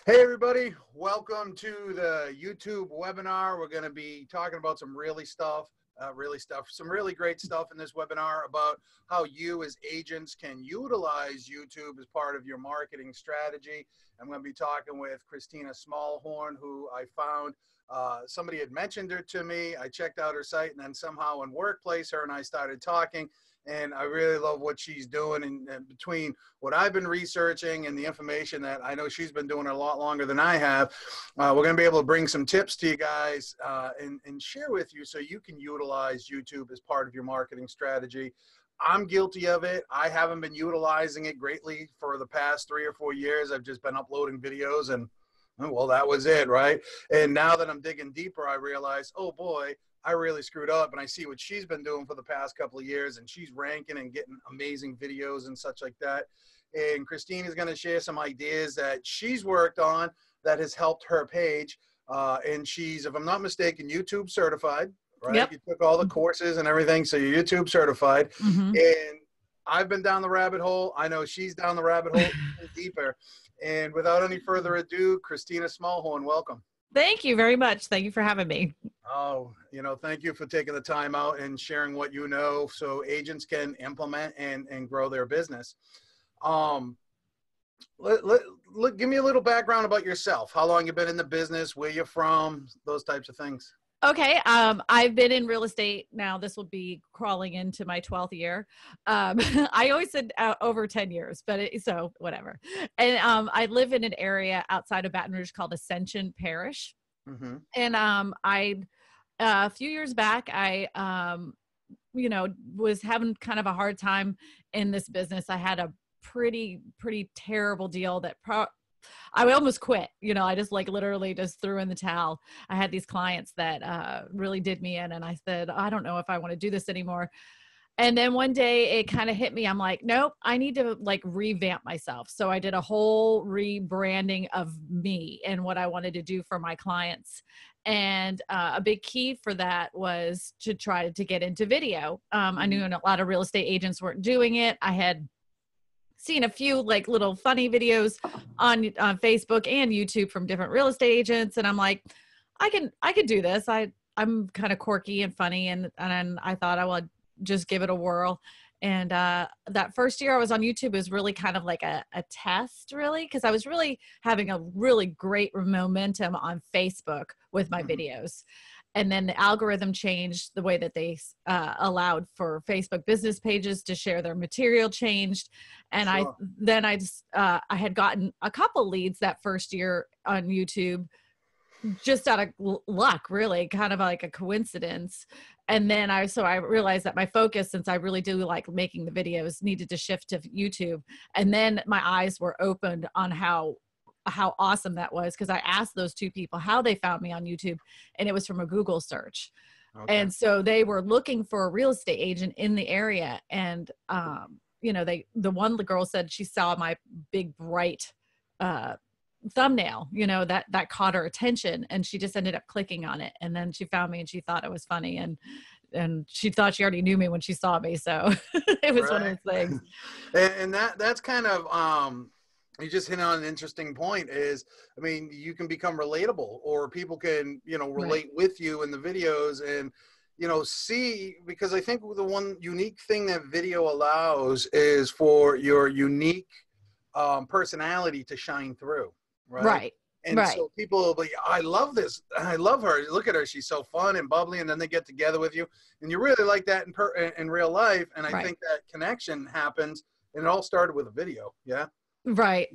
Hey everybody, welcome to the YouTube webinar. We're going to be talking about some some really great stuff in this webinar about how you as agents can utilize YouTube as part of your marketing strategy. I'm going to be talking with Kristina Smallhorn, who I found somebody had mentioned her to me. I checked out her site, and then somehow in Workplace, her and I started talking. And I really love what she's doing, and between what I've been researching and the information that I know she's been doing a lot longer than I have, we're going to be able to bring some tips to you guys and share with you so you can utilize YouTube as part of your marketing strategy. I'm guilty of it. I haven't been utilizing it greatly for the past 3 or 4 years. I've just been uploading videos and, well, that was it, right? And now that I'm digging deeper, I realize, oh boy, I really screwed up, and I see what she's been doing for the past couple of years, and she's ranking and getting amazing videos and such like that. And Christine is going to share some ideas that she's worked on that has helped her page. And she's, if I'm not mistaken, YouTube certified, right? Yep. You took all the courses and everything, so you're YouTube certified. And I've been down the rabbit hole. I know she's down the rabbit hole even deeper. And without any further ado, Kristina Smallhorn, welcome. Thank you very much. Thank you for having me. Oh, thank you for taking the time out and sharing what you know so agents can implement and grow their business. Give me a little background about yourself. How long you've been in the business, where you're from, those types of things. Okay. I've been in real estate now. This will be crawling into my 12th year. I always said over 10 years, but so whatever. And I live in an area outside of Baton Rouge called Ascension Parish. And a few years back, I was having kind of a hard time in this business. I had a pretty terrible deal that I almost quit. I just literally just threw in the towel. I had these clients that really did me in, and I said, I don't know if I want to do this anymore. And then one day it kind of hit me. I'm like, nope, I need to revamp myself. So I did a whole rebranding of me and what I wanted to do for my clients. And a big key for that was to try to get into video. I knew a lot of real estate agents weren't doing it. I had seen a few little funny videos on Facebook and YouTube from different real estate agents. And I'm like, I can do this. I'm kind of quirky and funny. And I thought I would just give it a whirl. And that first year I was on YouTube was really kind of like a test, really, because I was really having a really great momentum on Facebook with my videos. And then the algorithm changed, the way that they allowed for Facebook business pages to share their material changed. And sure. I had gotten a couple leads that first year on YouTube, just out of luck, really, kind of like a coincidence. And then I realized that my focus, since I really do like making the videos, needed to shift to YouTube. And then my eyes were opened on how awesome that was, because I asked those two people how they found me on YouTube, and it was from a Google search. Okay. And so they were looking for a real estate agent in the area. And, the girl said she saw my big, bright, thumbnail, that caught her attention, and she just ended up clicking on it. And then she found me, and she thought it was funny, and she thought she already knew me when she saw me. So it was one of those things. And that's kind of, you just hit on an interesting point is, you can become relatable, or people can, relate with you in the videos and, see, because I think the one unique thing that video allows is for your unique personality to shine through. Right. And so people will be, I love this. I love her. Look at her. She's so fun and bubbly. And then they get together with you, and you really like that in real life. And I think that connection happens, and it all started with a video. Yeah. Right.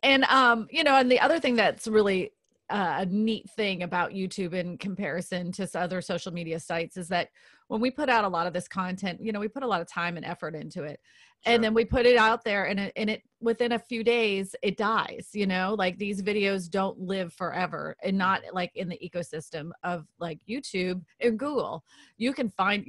And, and the other thing that's really a neat thing about YouTube in comparison to other social media sites is that when we put out a lot of this content, we put a lot of time and effort into it. Sure. And then we put it out there, and it within a few days, it dies, these videos don't live forever, and not like in the ecosystem of YouTube and Google. You can find,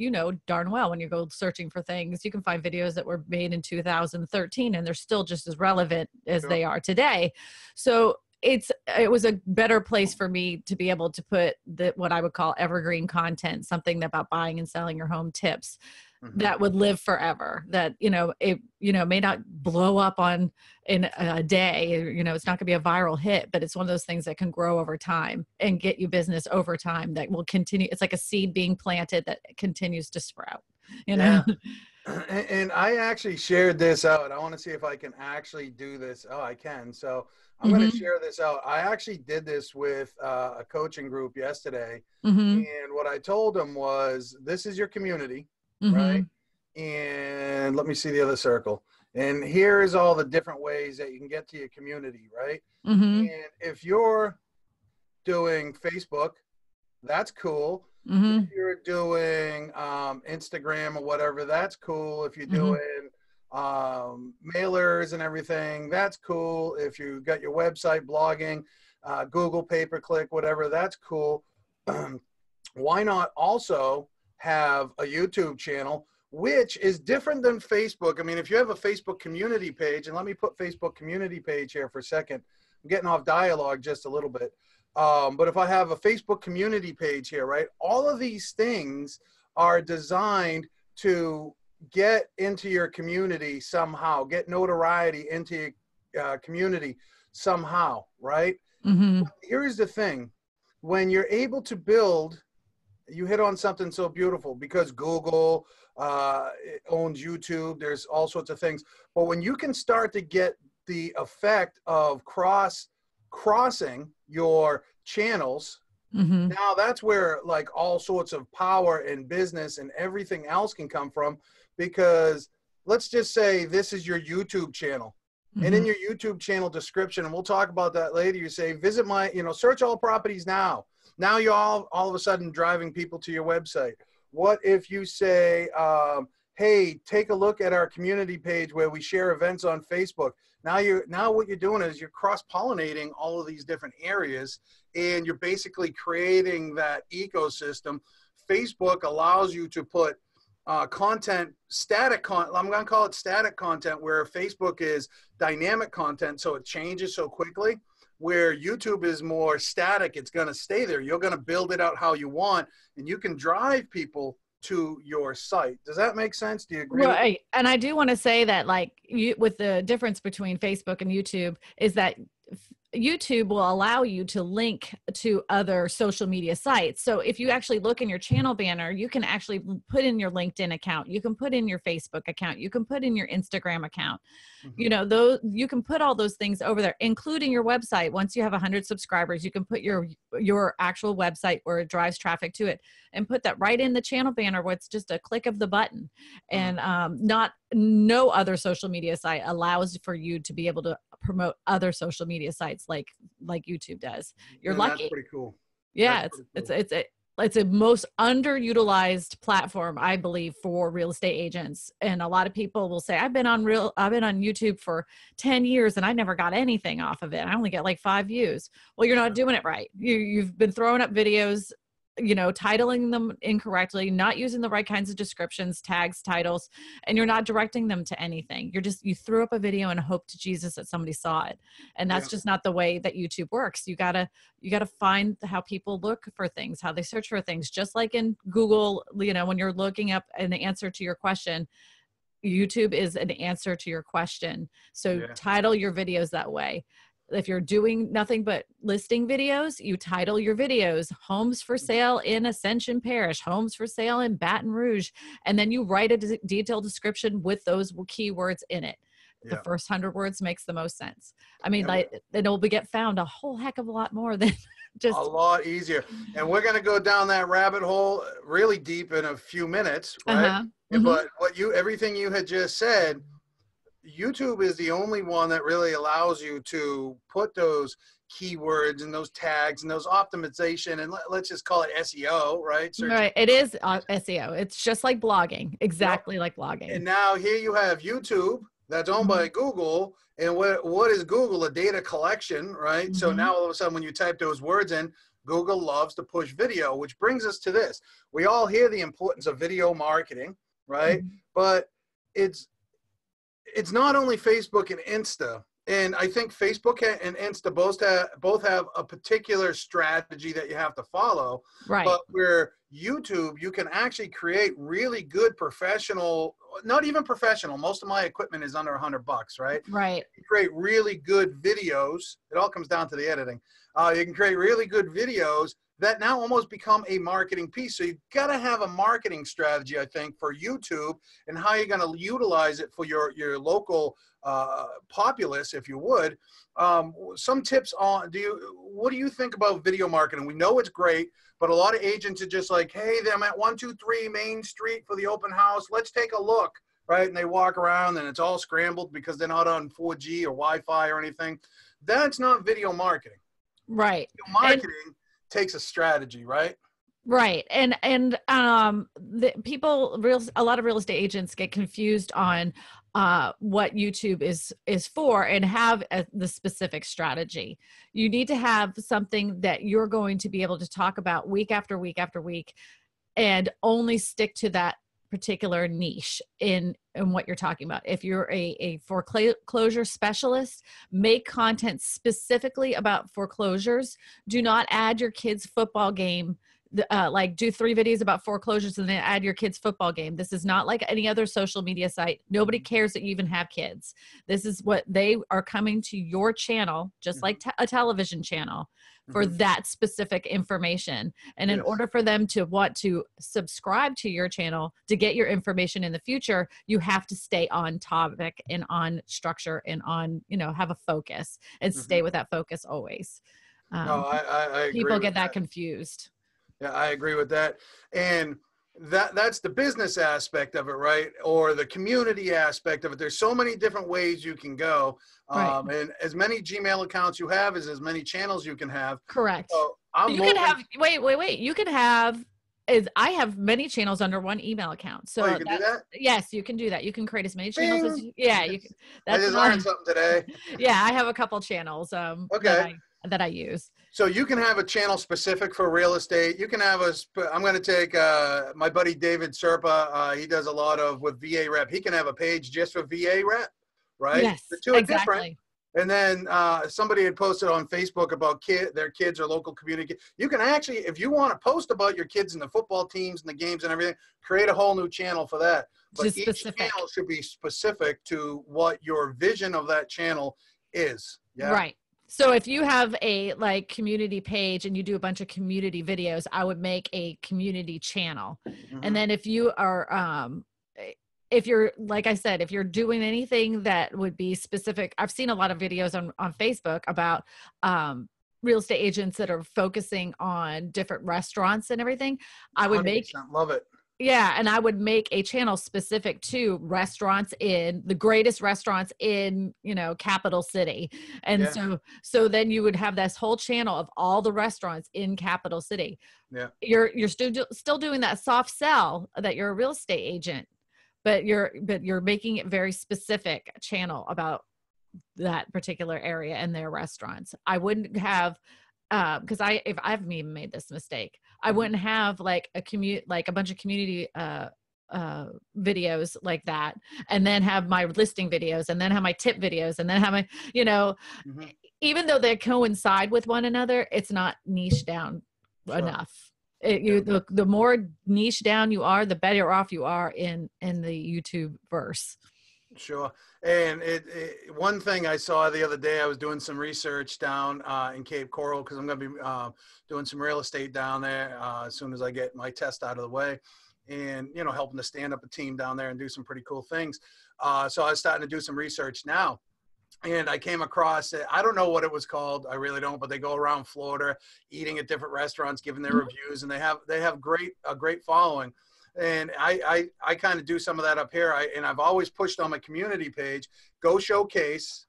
darn well, when you go searching for things, you can find videos that were made in 2013 and they're still just as relevant as they are today. So it was a better place for me to be able to put what I would call evergreen content, something about buying and selling your home tips, Mhm. that would live forever, that, it, may not blow up in a day, it's not going to be a viral hit, but it's one of those things that can grow over time and get you business over time that will continue. It's like a seed being planted that continues to sprout, you know? Yeah. And I actually shared this out. I want to see if I can actually do this. Oh, I can. So I'm going to Mm-hmm. share this out. I actually did this with a coaching group yesterday. Mm-hmm. And what I told them was, this is your community, right? Mm-hmm. And let me see the other circle. And here is all the different ways that you can get to your community, right? Mm-hmm. And if you're doing Facebook, that's cool. If Mm-hmm. you're doing Instagram or whatever, that's cool. If you're Mm-hmm. doing mailers and everything, that's cool. If you got your website, blogging, Google pay-per-click, whatever, that's cool. Why not also have a YouTube channel, which is different than Facebook? I mean, if you have a Facebook community page, and let me put Facebook community page here for a second. I'm getting off dialogue just a little bit. But if I have a Facebook community page here, right, all of these things are designed to get into your community somehow, get notoriety into your community somehow, right? Mm-hmm. Here's the thing. When you're able to build, you hit on something so beautiful, because Google owns YouTube. There's all sorts of things. But when you can start to get the effect of crossing your channels, Mm-hmm. now that's where like all sorts of power and business and everything else can come from. Because let's just say this is your YouTube channel. And Mm-hmm. in your YouTube channel description, and we'll talk about that later, you say, visit my, search all properties now. Now you're all of a sudden driving people to your website. What if you say, hey, take a look at our community page where we share events on Facebook. Now what you're doing is you're cross-pollinating all of these different areas, and you're basically creating that ecosystem. Facebook allows you to put content, I'm going to call it static content, where Facebook is dynamic content, so it changes so quickly, where YouTube is more static. It's going to stay there. You're going to build it out how you want, and you can drive people to your site. Does that make sense? Do you agree with Right. And I do want to say that, like, with the difference between Facebook and YouTube is that YouTube will allow you to link to other social media sites. So if you actually look in your channel banner, you can actually put in your LinkedIn account, you can put in your Facebook account, you can put in your Instagram account. Those, you can put all those things over there, including your website. Once you have 100 subscribers, you can put your actual website where it drives traffic to it, and put that right in the channel banner where it's just a click of the button. And no other social media site allows for you to be able to promote other social media sites like YouTube does. You're And that's lucky. pretty cool. Yeah, That's pretty cool. it's a most underutilized platform, I believe, for real estate agents. And a lot of people will say, I've been on YouTube for 10 years and I never got anything off of it. I only get like 5 views. Well, you're not doing it right. You've been throwing up videos, titling them incorrectly, not using the right kinds of descriptions, tags, titles, and you're not directing them to anything. You threw up a video and hope to Jesus that somebody saw it. And that's just not the way that YouTube works. You gotta find how people look for things, how they search for things. Just like in Google, when you're looking up an answer to your question, YouTube is an answer to your question. So title your videos that way. If you're doing nothing but listing videos, you title your videos homes for sale in Ascension Parish, homes for sale in Baton Rouge, and then you write a detailed description with those keywords in it. The first 100 words makes the most sense. I mean, it'll get found a whole heck of a lot more than just a lot easier. And we're going to go down that rabbit hole really deep in a few minutes, right? But everything you had just said, YouTube is the only one that really allows you to put those keywords and those tags and those optimization, and let's just call it SEO, right? Right. It is SEO. It's just like blogging, exactly like blogging. And now here you have YouTube that's owned by Google. And what is Google? A data collection, right? So now all of a sudden when you type those words in, Google loves to push video, which brings us to this. We all hear the importance of video marketing, right? But it's not only Facebook and Insta. And I think Facebook and Insta both have a particular strategy that you have to follow. Right. But where YouTube, you can actually create really good professional, not even professional. Most of my equipment is under $100, right? Right. You can create really good videos. It all comes down to the editing. You can create really good videos that now almost become a marketing piece. So you've got to have a marketing strategy, I think, for YouTube and how you're going to utilize it for your local populace, if you would. Some tips on, what do you think about video marketing? We know it's great, but a lot of agents are just like, hey, I'm at 123 Main Street for the open house. Let's take a look, right? And they walk around and it's all scrambled because they're not on 4G or Wi-Fi or anything. That's not video marketing. Right. Video marketing takes a strategy, right? Right. And the people, a lot of real estate agents get confused on what YouTube is for and have the specific strategy. You need to have something that you're going to be able to talk about week after week after week and only stick to that particular niche in what you're talking about. If you're a foreclosure specialist, make content specifically about foreclosures. Do not add your kids' football game. Like do 3 videos about foreclosures and then add your kids' football game. This is not like any other social media site. Nobody cares that you even have kids. This is what they are coming to your channel, just like a television channel, for that specific information. And in order for them to want to subscribe to your channel to get your information in the future, you have to stay on topic and on structure and on, have a focus and stay with that focus always. No, I agree. People get that confused. Yeah, I agree with that. And that's the business aspect of it, right? Or the community aspect of it. There's so many different ways you can go. Right. And as many Gmail accounts you have is as many channels you can have. Correct. So you can have, wait. You can have, I have many channels under one email account. So you can do that? Yes, you can do that. You can create as many channels as you can. I just learned something today. Yeah, I have a couple channels that I use. So you can have a channel specific for real estate. You can have I'm going to take my buddy David Serpa. He does a lot with VA rep. He can have a page just for VA rep, right? Yes, the two are exactly. Different. And then somebody had posted on Facebook about their kids or local community. You can actually, if you want to post about your kids and the football teams and the games and everything, create a whole new channel for that. But each channel should be specific to what your vision of that channel is. Yeah. Right. So if you have a community page and you do a bunch of community videos, I would make a community channel. And then if you are, if you're, like I said, if you're doing anything that would be specific, I've seen a lot of videos on Facebook about real estate agents that are focusing on different restaurants and everything. I would love it. Yeah. And I would make a channel specific to restaurants in the greatest restaurants in, capital city. And so then you would have this whole channel of all the restaurants in capital city. Yeah. You're still doing that soft sell that you're a real estate agent, but you're making it very specific channel about that particular area and their restaurants. I wouldn't have, because I've even made this mistake. I wouldn't have a bunch of community videos like that, and then have my listing videos, and then have my tip videos, and then have my, even though they coincide with one another, it's not niche down enough. The more niche down you are, the better off you are in the YouTube verse. Sure. And one thing I saw the other day, I was doing some research down in Cape Coral because I'm going to be doing some real estate down there as soon as I get my test out of the way, and helping to stand up a team down there and do some pretty cool things. So I was starting to do some research now, and I came across it. I don't know what it was called. I really don't, but they go around Florida eating at different restaurants, giving their reviews, and they have a great following. And I kind of do some of that up here. I've always pushed on my community page, go showcase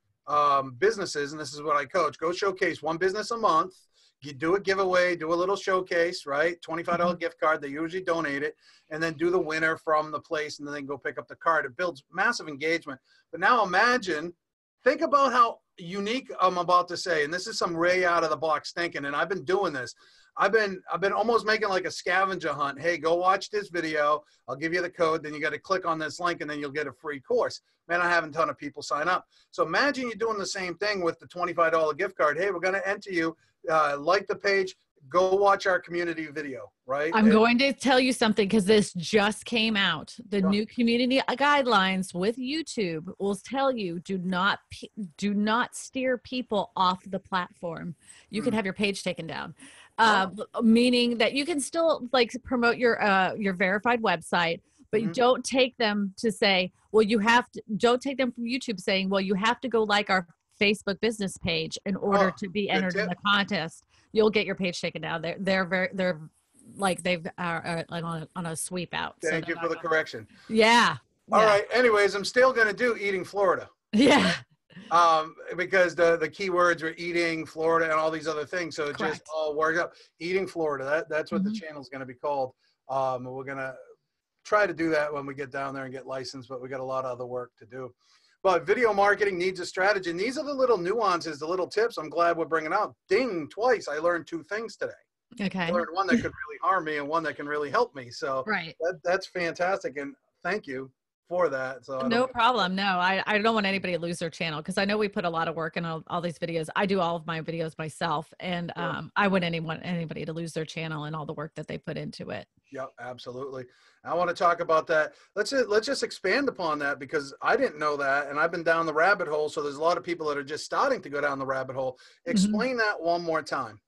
businesses. And this is what I coach. Go showcase one business a month. You do a giveaway, do a little showcase, right? $25 gift card. They usually donate it. And then do the winner from the place, and then they go pick up the card. It builds massive engagement. But now think about how unique I'm about to say. And this is some way out of the box thinking. And I've been doing this. I've been almost making like a scavenger hunt. Hey, go watch this video. I'll give you the code. Then you got to click on this link and then you'll get a free course. Man, I have a ton of people sign up. So imagine you're doing the same thing with the $25 gift card. Hey, we're going to enter you. Like the page. Go watch our community video, right? I'm going to tell you something because this just came out. The new community guidelines with YouTube will tell you do not steer people off the platform. You can have your page taken down. Meaning that you can still like promote your verified website, but you don't take them to say, well, don't take them from YouTube saying, well, you have to go like our Facebook business page in order to be entered in the contest. You'll get your page taken down. They're like they've are on a sweep out. Thank you for the correction. Yeah. All right. Anyways, I'm still going to do eating Florida. Yeah. Because the keywords are eating Florida and all these other things. So it just all works out. Eating Florida. That's what the channel is going to be called. We're going to try to do that when we get down there and get licensed, but we got a lot of other work to do. But video marketing needs a strategy. And these are the little nuances, the little tips I'm glad we're bringing out. Ding, twice. I learned 2 things today. Okay. I learned one that could really harm me and one that can really help me. So that's fantastic. And thank you for that. So no problem. No, I don't want anybody to lose their channel because I know we put a lot of work in all these videos. I do all of my videos myself, and I wouldn't want anybody to lose their channel and all the work that they put into it. Yep, absolutely. I want to talk about that. Let's just expand upon that because I didn't know that, and I've been down the rabbit hole. So there's a lot of people that are just starting to go down the rabbit hole. Explain that one more time.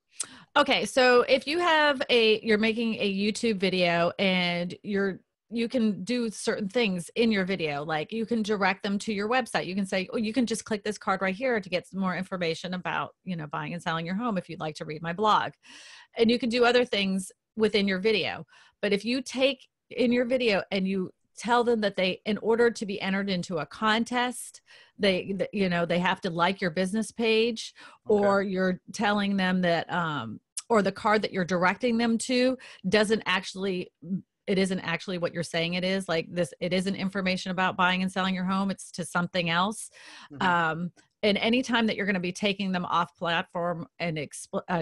Okay, so if you have you're making a YouTube video and you can do certain things in your video, like you can direct them to your website. You can say, oh, you can just click this card right here to get some more information about, buying and selling your home if you'd like to read my blog. And you can do other things within your video. But if you take in your video and you tell them that in order to be entered into a contest, they have to like your business page, or you're telling them that, or the card that you're directing them to it isn't actually what you're saying it is. Like this, it isn't information about buying and selling your home. It's to something else. And anytime that you're going to be taking them off platform and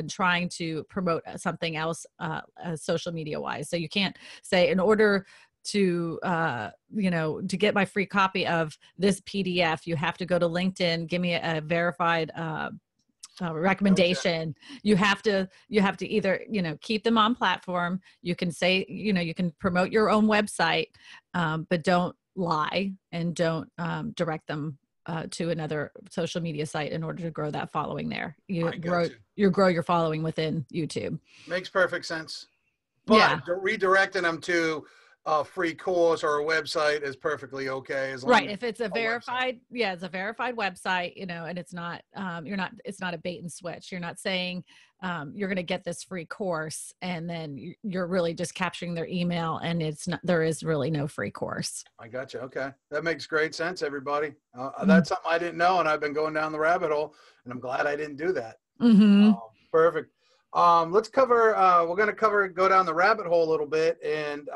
trying to promote something else, social media wise. So you can't say in order to get my free copy of this PDF, you have to go to LinkedIn, give me a verified, recommendation. You have to either, keep them on platform. You can say, you can promote your own website, but don't lie and don't direct them to another social media site in order to grow that following there. You grow your following within YouTube. Makes perfect sense. But redirecting them to a free course or a website is perfectly okay. If it's a verified, it's a verified website, and it's not, it's not a bait and switch. You're not saying you're going to get this free course and then you're really just capturing their email, and there is really no free course. I got you. Okay. That makes great sense, everybody. That's something I didn't know, and I've been going down the rabbit hole, and I'm glad I didn't do that. Perfect. Let's cover, we're going to go down the rabbit hole a little bit and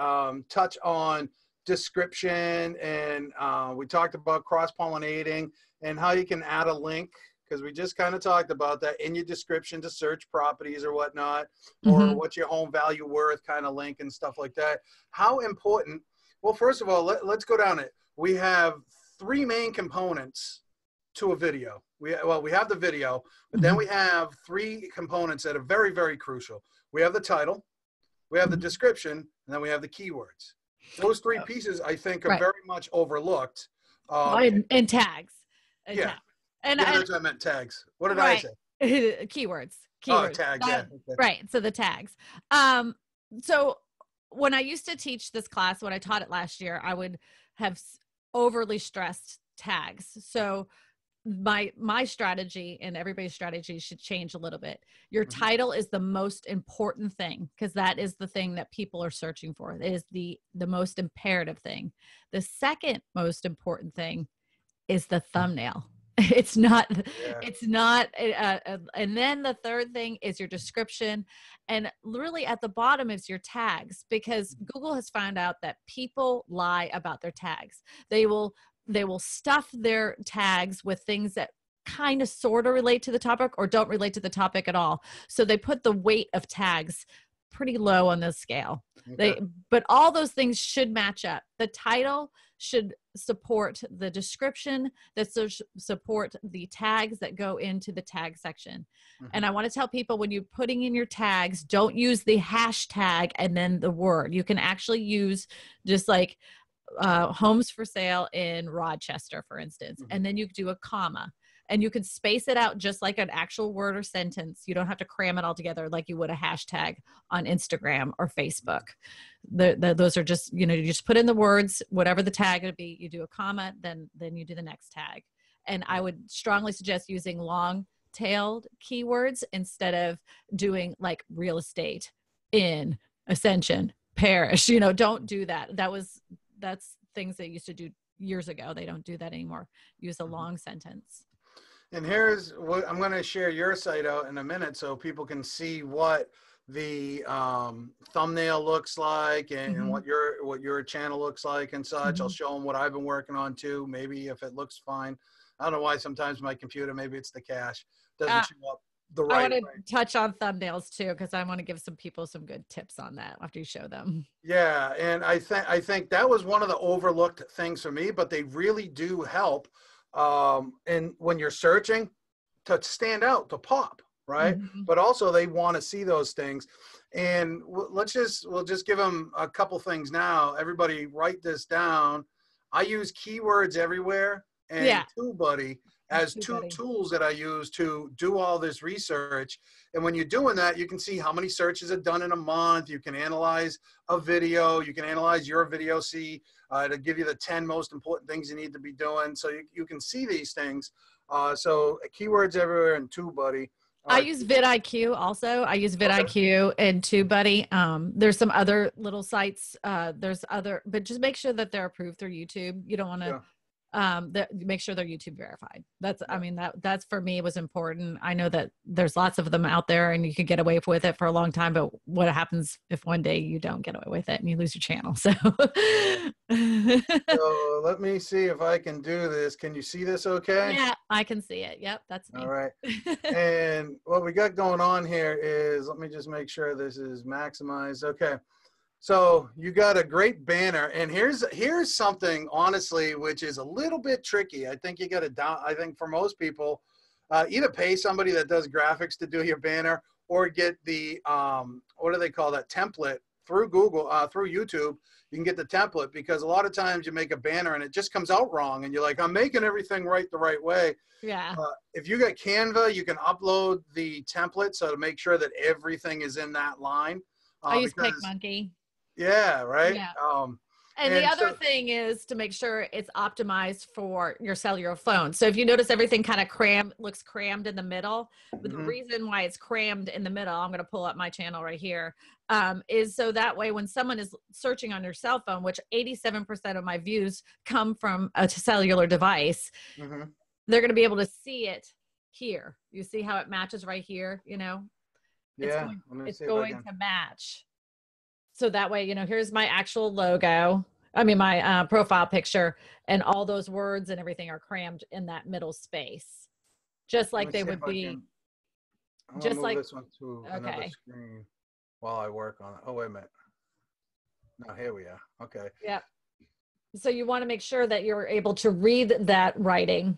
touch on description. And we talked about cross-pollinating and how you can add a link, because we just kind of talked about that in your description to search properties or whatnot, or what's your home value worth kind of link and stuff like that. How important? Well, first of all, let's go down it. We have 3 main components to a video. We have the video, but then we have 3 components that are very, very crucial. We have the title, we have the description, and then we have the keywords. Those 3 pieces, I think, are very much overlooked. And tags. Tags. That's what I meant, tags. What did I say? Keywords. Oh, tags, okay. Right, so the tags. So when I used to teach this class, when I taught it last year, I would have overly stressed tags. So my strategy, and everybody's strategy should change a little bit. Your title is the most important thing, because that is the thing that people are searching for. It is the most imperative thing. The second most important thing is the thumbnail. It's not, and then the third thing is your description. And really at the bottom is your tags, because Google has found out that people lie about their tags. They will stuff their tags with things that kind of sort of relate to the topic or don't relate to the topic at all. So they put the weight of tags pretty low on the scale. Okay. But all those things should match up. The title should support the description, that support the tags that go into the tag section. And I want to tell people, when you're putting in your tags, don't use the hashtag and then the word. You can actually use just like homes for sale in Rochester, for instance, and then you do a comma. And you can space it out just like an actual word or sentence. You don't have to cram it all together like you would a hashtag on Instagram or Facebook. Those are just, you just put in the words, whatever the tag would be, you do a comma, then you do the next tag. And I would strongly suggest using long-tailed keywords instead of doing like real estate in Ascension Parish. Don't do that. That's things they used to do years ago. They don't do that anymore. Use a long sentence. And here's what I'm going to share your site out in a minute so people can see what the thumbnail looks like and what your channel looks like and such. I'll show them what I've been working on too. Maybe if it looks fine. I don't know why sometimes my computer, maybe it's the cache, doesn't show up the right way. I want to touch on thumbnails too, because I want to give some people some good tips on that after you show them. Yeah, and I think that was one of the overlooked things for me, but they really do help. And when you're searching, to stand out, to pop, right? But also they want to see those things. And we'll just give them a couple things now. Everybody write this down. I use keywords everywhere and TubeBuddy as two tools that I use to do all this research. And when you're doing that, you can see how many searches are done in a month. You can analyze a video. You can analyze your video, see to give you the 10 most important things you need to be doing. So you can see these things. So keywords everywhere and TubeBuddy. I use vidIQ also. I use vidIQ and TubeBuddy. There's some other little sites. But just make sure that they're approved through YouTube. You don't want to make sure they're YouTube verified. That's for me was important. I know that there's lots of them out there and you can get away with it for a long time, but what happens if one day you don't get away with it and you lose your channel? So so let me see if I can do this. Can you see this okay? Yeah, I can see it. Yep, that's me. All right. And what we got going on here is, let me just make sure this is maximized. Okay. So you got a great banner, and here's something honestly which is a little bit tricky. I think you got to I think for most people, either pay somebody that does graphics to do your banner, or get the what do they call that, template through Google, through YouTube. You can get the template, because a lot of times you make a banner and it just comes out wrong, and you're like, I'm making everything right the right way. Yeah. If you got Canva, you can upload the template so to make sure that everything is in that line. I use PicMonkey. Yeah, right. Yeah. And the other thing is to make sure it's optimized for your cellular phone. So if you notice everything kind of looks crammed in the middle, but the reason why it's crammed in the middle, I'm going to pull up my channel right here, is so that way when someone is searching on your cell phone, which 87% of my views come from a cellular device, they're going to be able to see it here. You see how it matches right here, Yeah. It's going to match. So that way, here's my actual logo. I mean, my profile picture, and all those words and everything are crammed in that middle space, just like they would be. Just like this one to another screen while I work on it. Oh, wait a minute. No, here we are. Okay. Yeah. So you want to make sure that you're able to read that writing.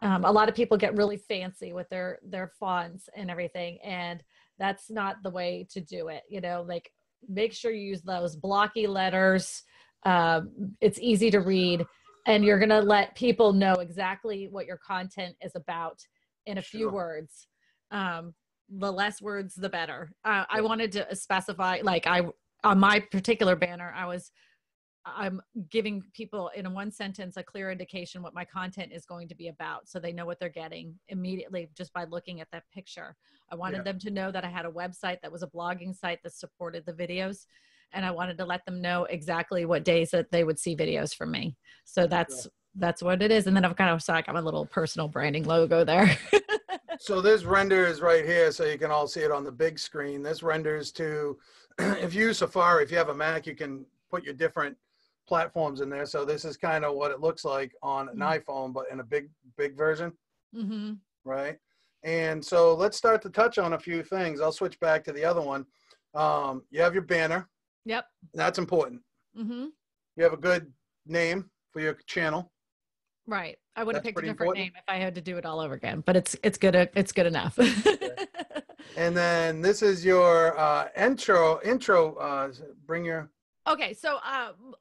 A lot of people get really fancy with their fonts and everything, and that's not the way to do it. Like, make sure you use those blocky letters. It's easy to read, and you're going to let people know exactly what your content is about in a few words. The less words, the better. I wanted to specify, like on my particular banner, I'm giving people in one sentence a clear indication what my content is going to be about, so they know what they're getting immediately just by looking at that picture. I wanted them to know that I had a website that was a blogging site that supported the videos, and I wanted to let them know exactly what days that they would see videos from me. So that's what it is. And then I've got my little personal branding logo there. So this renders right here, so you can all see it on the big screen. This renders to, if you use Safari, if you have a Mac, you can put your different platforms in there. So this is kind of what it looks like on an iPhone, but in a big version. Mm-hmm. right? And so let's start to touch on a few things. I'll switch back to the other one. You have your banner. Yep. That's important. Mm-hmm. You have a good name for your channel. Right. I would have That's picked a pretty different important. name if I had to do it all over again, but it's good. It's good enough. Okay. And then this is your intro. Bring your. Okay, so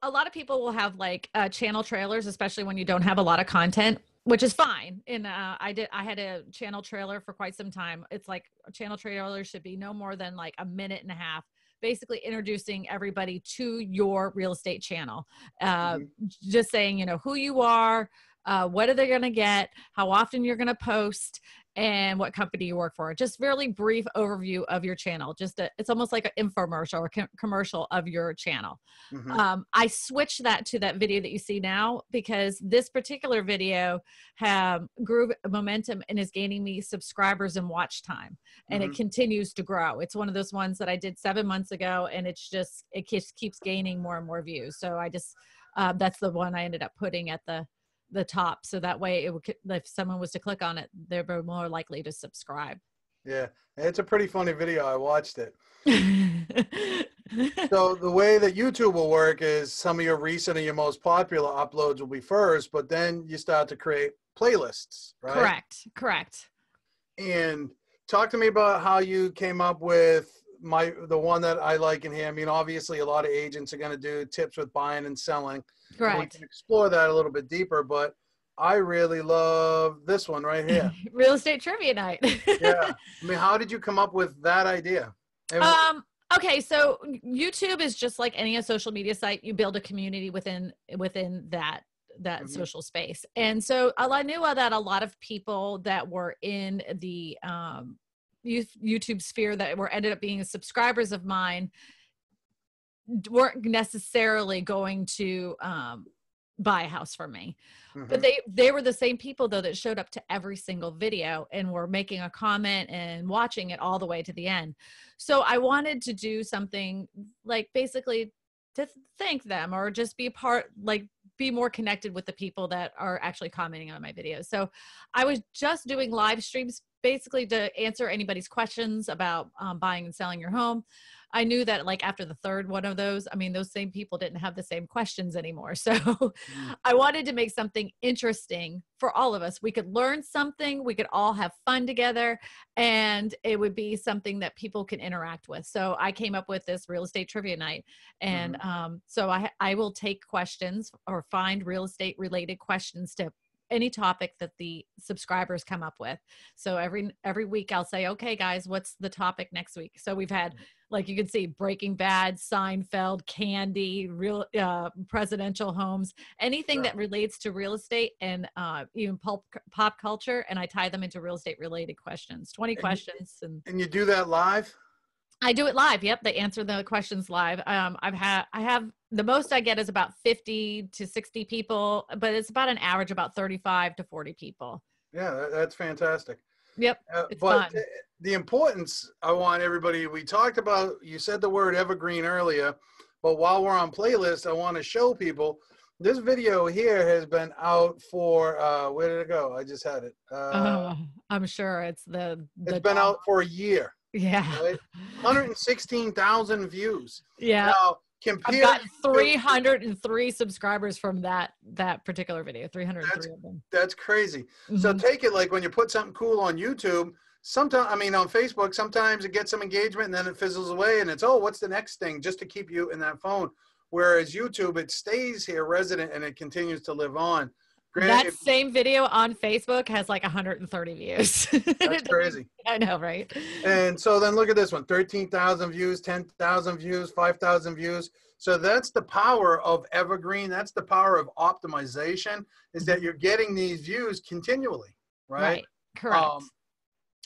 a lot of people will have like channel trailers, especially when you don't have a lot of content, which is fine. And I had a channel trailer for quite some time. It's like a channel trailer should be no more than like a minute and a half, basically introducing everybody to your real estate channel. Mhm. Just saying, you know, who you are, what are they going to get, how often you're going to post, and what company you work for. Just really brief overview of your channel. It's almost like an infomercial or commercial of your channel. Mhm. I switched that to that video that you see now because this particular video grew momentum and is gaining me subscribers and watch time, and it Mhm. continues to grow. It's one of those ones that I did 7 months ago, and it just keeps gaining more and more views. So I just that's the one I ended up putting at the top, so that way if someone was to click on it, they're more likely to subscribe. Yeah, it's a pretty funny video. I watched it. So the way that YouTube will work is some of your recent and your most popular uploads will be first, but then you start to create playlists, right? Correct. And talk to me about how you came up with the one that I like in here. I mean, obviously a lot of agents are going to do tips with buying and selling, and we Correct. can explore that a little bit deeper, but I really love this one right here. Real estate trivia night. Yeah. I mean, how did you come up with that idea? And Okay, so YouTube is just like any social media site. You build a community within that Mhm. social space. And so I knew that a lot of people that were in the YouTube sphere that were ended up being subscribers of mine weren't necessarily going to buy a house from me. But Mhm. they were the same people though that showed up to every single video and were making a comment and watching it all the way to the end. So I wanted to do something like basically to thank them or just be more connected with the people that are actually commenting on my videos. So I was just doing live streams basically to answer anybody's questions about buying and selling your home. I knew that like after the third one of those, I mean, those same people didn't have the same questions anymore. So Mhm. I wanted to make something interesting for all of us. We could learn something, we could all have fun together, and it would be something that people can interact with. So I came up with this real estate trivia night. And Mhm. so I will take questions or find real estate related questions to any topic that the subscribers come up with. So every week I'll say, okay, guys, what's the topic next week? So we've had, like you can see, Breaking Bad, Seinfeld, Candy, real presidential homes, anything Yeah. that relates to real estate and even pop culture, and I tie them into real estate related questions. 20 And questions, and and you do that live? I do it live. Yep, they answer the questions live. I have the most I get is about 50 to 60 people, but it's about an average about 35 to 40 people. Yeah, that's fantastic. Yep, it's But fun. the importance, I want everybody, we talked about, you said the word evergreen earlier, but while we're on playlist, I want to show people this video here has been out for, where did it go? I just had it. I'm sure it's It's the been dog. out for a year, Yeah. right? 116,000 views. Yeah. Now, I've compare gotten YouTube, 303 subscribers from that particular video. that's 303 of them. that's crazy. So Hmm. take it like when you put something cool on YouTube, sometimes, I mean, on Facebook, sometimes it gets some engagement and then it fizzles away and it's, oh, what's the next thing, just to keep you in that phone. Whereas YouTube, it stays here resident and it continues to live on. Granted, That same video on Facebook has like 130 views. that's crazy. I know, right? And so then look at this one, 13,000 views, 10,000 views, 5,000 views. So that's the power of evergreen. That's the power of optimization, is that you're getting these views continually, right? Right. Correct. Um,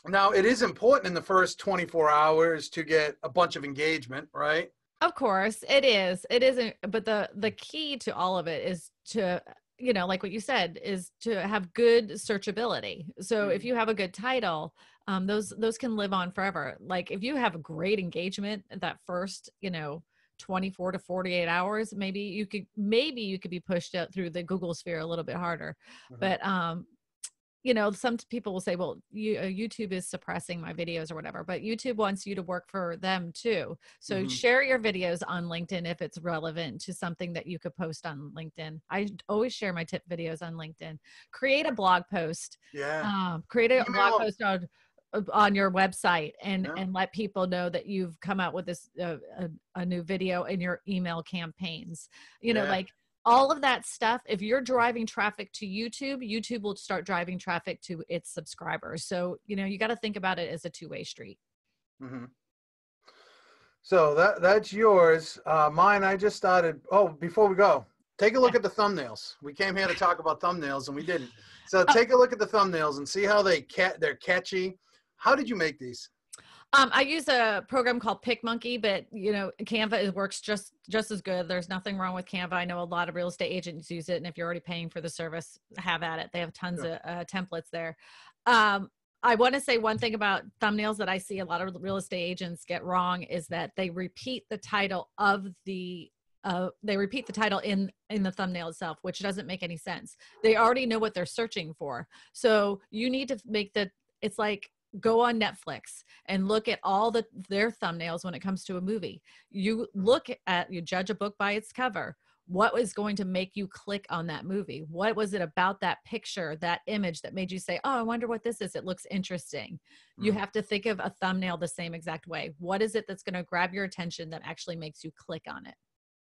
Now, it is important in the first 24 hours to get a bunch of engagement, right? Of course, it is. It isn't, but the key to all of it is to, like what you said, is to have good searchability. So if Mhm. you have a good title, those can live on forever. Like if you have a great engagement that first, 24 to 48 hours, maybe you could be pushed out through the Google sphere a little bit harder. Mhm. But some people will say, well, YouTube is suppressing my videos or whatever, but YouTube wants you to work for them too. So share your videos on LinkedIn if it's relevant to something that you could post on LinkedIn. I always share my tip videos on LinkedIn. Create a blog post. Yeah. Create a blog Email 'em. post on your website and Yeah. let people know that you've come out with this a new video in your email campaigns. Yeah. Like all of that stuff. If you're driving traffic to YouTube, YouTube will start driving traffic to its subscribers. So you got to think about it as a two-way street. Mm-hmm. So that's yours. Mine, I just started. Oh, before we go, take a look at the thumbnails. We came here to talk about thumbnails and we didn't. So take a look at the thumbnails and see how they're catchy. How did you make these? I use a program called PicMonkey, but Canva works just as good. There's nothing wrong with Canva. I know a lot of real estate agents use it, and if you're already paying for the service, have at it. They have tons of templates there. I want to say one thing about thumbnails that I see a lot of real estate agents get wrong is that they repeat the title of the in the thumbnail itself, which doesn't make any sense. They already know what they're searching for. So you need to make it's like, go on Netflix and look at all their thumbnails when it comes to a movie. You judge a book by its cover. What was going to make you click on that movie? What was it about that picture, that image that made you say, oh, I wonder what this is. It looks interesting. You have to think of a thumbnail the same exact way. What is it that's going to grab your attention that actually makes you click on it?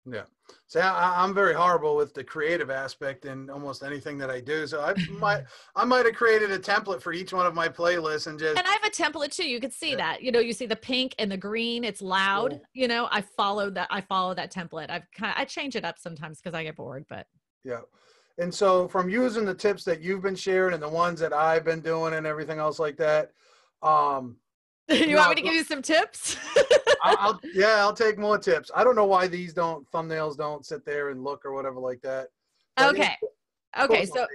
Yeah. So I'm very horrible with the creative aspect in almost anything that I do. So I might have created a template for each one of my playlists and I have a template too. You could see that, you see the pink and the green, it's loud, I follow that template. I change it up sometimes because I get bored, but yeah. And so from using the tips that you've been sharing and the ones that I've been doing and everything else like that, you want me to give you some tips? I'll take more tips. I don't know why these thumbnails don't sit there and look or whatever like that. But Okay. So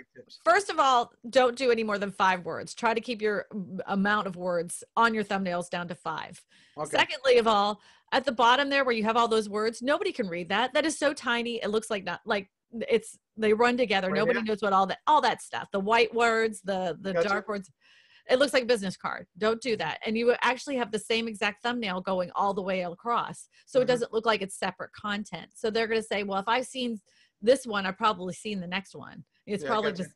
first of all, don't do any more than 5 words. Try to keep your amount of words on your thumbnails down to 5. Okay. Secondly of all, at the bottom there where you have all those words, nobody can read that. That is so tiny. It looks like they run together. Right. Nobody knows what all that stuff, the white words, the dark words. It looks like a business card. Don't do that. And you actually have the same exact thumbnail going all the way across. So it doesn't look like it's separate content. So they're going to say, well, if I've seen this one, I've probably seen the next one. It's probably just,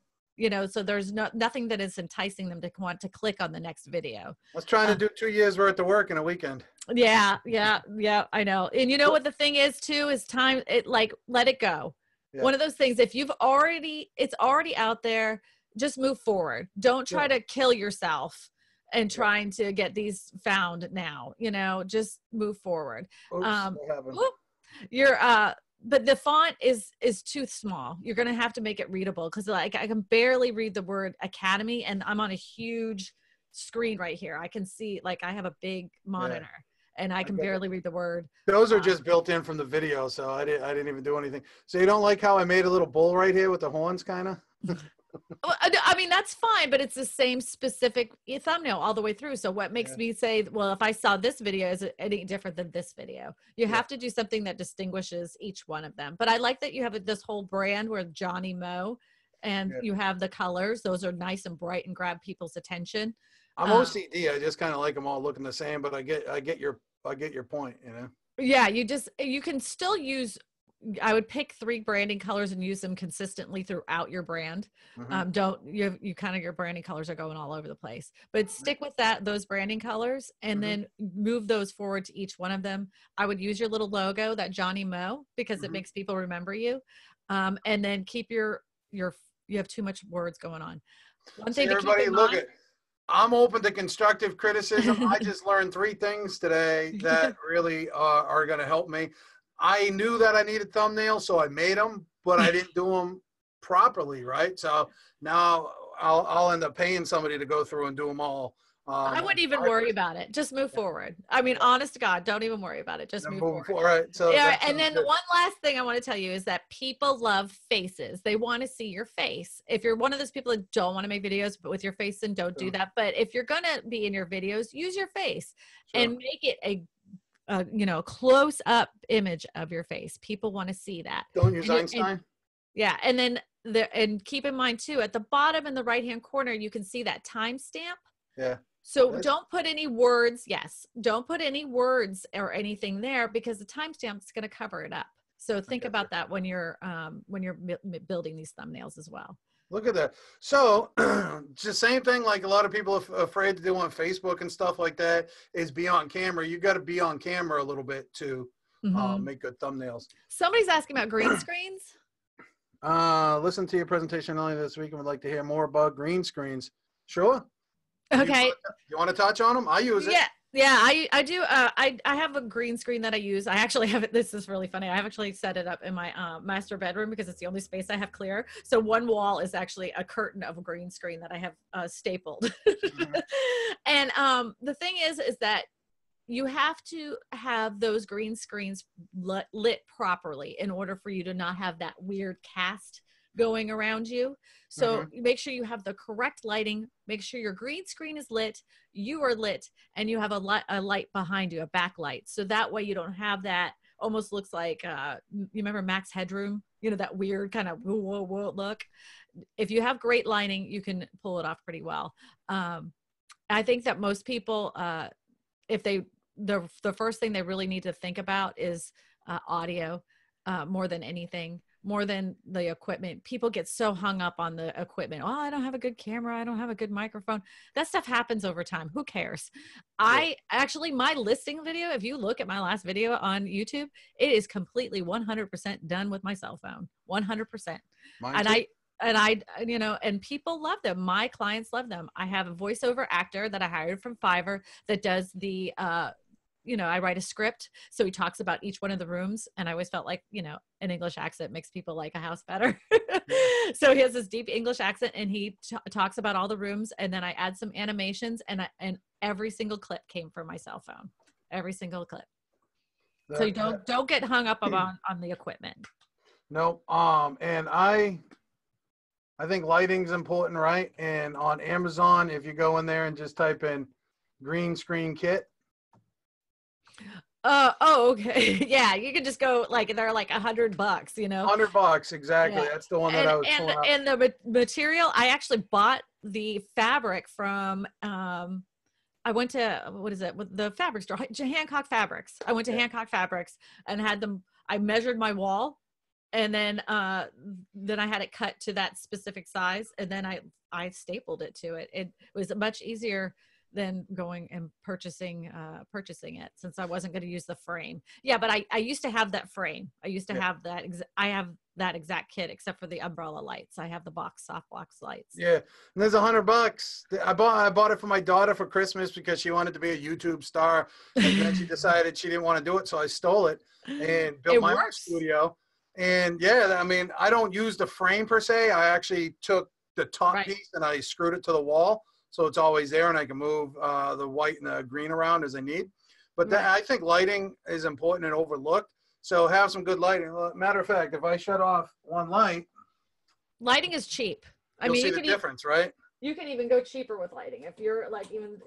so there's nothing that is enticing them to want to click on the next video. I was trying to do 2 years worth of work in a weekend. Yeah, I know. And you know what the thing is too, is time, let it go. Yeah. One of those things, if it's already out there, just move forward. Don't try to kill yourself and trying to get these found now, just move forward. Oops, but the font is too small. You're going to have to make it readable because I can barely read the word academy and I'm on a huge screen right here. I can see, I have a big monitor and I can barely read the word. Those are just built in from the video. So I didn't even do anything. So you don't like how I made a little bull right here with the horns kind of? I mean, that's fine, but it's the same specific thumbnail all the way through. So what makes me say, well, if I saw this video, is it any different than this video? You have to do something that distinguishes each one of them. But I like that you have this whole brand where Johnny Moe and you have the colors. Those are nice and bright and grab people's attention. I'm OCD. I just kind of like them all looking the same, but I get your point, Yeah, you can still use, I would pick 3 branding colors and use them consistently throughout your brand. Your branding colors are going all over the place, but stick with those branding colors and then move those forward to each one of them. I would use your little logo, that Johnny Moe, because it makes people remember you. And then keep you have too much words going on. One thing everybody look at, I'm open to constructive criticism. I just learned 3 things today that really are going to help me. I knew that I needed thumbnails, so I made them, but I didn't do them properly, right? So now I'll end up paying somebody to go through and do them all. I wouldn't even worry about it. Just move forward. I mean, honest to God, don't even worry about it. Just move forward. Right. So and then the one last thing I want to tell you is that people love faces. They want to see your face. If you're one of those people that don't want to make videos but with your face, then don't do that. But if you're going to be in your videos, use your face and make it a close up image of your face. People want to see that. Don't use Einstein. And then and keep in mind too, at the bottom in the right-hand corner, you can see that timestamp. Yeah. So don't put any words. Yes. Don't put any words or anything there because the timestamp is going to cover it up. So think about that when you're building these thumbnails as well. Look at that. So it's the same thing like a lot of people are afraid to do on Facebook and stuff like that is be on camera. You got to be on camera a little bit to make good thumbnails. Somebody's asking about green screens. Listen to your presentation earlier this week and would like to hear more about green screens. Sure. Okay. You want to touch on them? I use it. Yeah, I do. I have a green screen that I use. I actually have it. This is really funny. I have actually set it up in my master bedroom because it's the only space I have clear. So one wall is actually a curtain of a green screen that I have stapled. And the thing is that you have to have those green screens lit properly in order for you to not have that weird cast going around you. So make sure you have the correct lighting, make sure your green screen is lit, you are lit, and you have a light behind you, a backlight. So that way you don't have that, almost looks like, you remember Max Headroom? You know, that weird kind of whoa look. If you have great lighting, you can pull it off pretty well. I think that most people, if the first thing they really need to think about is audio more than anything. More than the equipment. People get so hung up on the equipment. Oh, I don't have a good camera. I don't have a good microphone. That stuff happens over time. Who cares? I actually, my listing video, if you look at my last video on YouTube, it is completely 100% done with my cell phone. 100%. And people love them. My clients love them. I have a voiceover actor that I hired from Fiverr that does the, I write a script. So he talks about each one of the rooms. And I always felt like, an English accent makes people like a house better. So he has this deep English accent and he talks about all the rooms. And then I add some animations and every single clip came from my cell phone. Every single clip. So you don't get hung up on the equipment. No. And I think lighting's important, right? And on Amazon, if you go in there and just type in green screen kit, okay. Yeah, you can just go they're like $100, $100, exactly. Yeah. That's the one that I was pulling up. And the material, I actually bought the fabric from I went to the fabric store, Hancock Fabrics. I went to Hancock Fabrics and had them. I measured my wall, and then I had it cut to that specific size, and then I stapled it to it. It was much easier than going and purchasing it, since I wasn't going to use the frame. Yeah, but I used to have that frame. I used to have that. I have that exact kit, except for the umbrella lights. I have the soft box lights. Yeah, and there's $100. I bought it for my daughter for Christmas because she wanted to be a YouTube star, and then she decided she didn't want to do it, so I stole it and built my own studio. And yeah, I mean, I don't use the frame per se. I actually took the top piece and I screwed it to the wall. So it's always there and I can move the white and the green around as I need. But I think lighting is important and overlooked. So have some good lighting. Matter of fact, if I shut off one light. Lighting is cheap. You'll see the difference, right? You can even go cheaper with lighting. If you're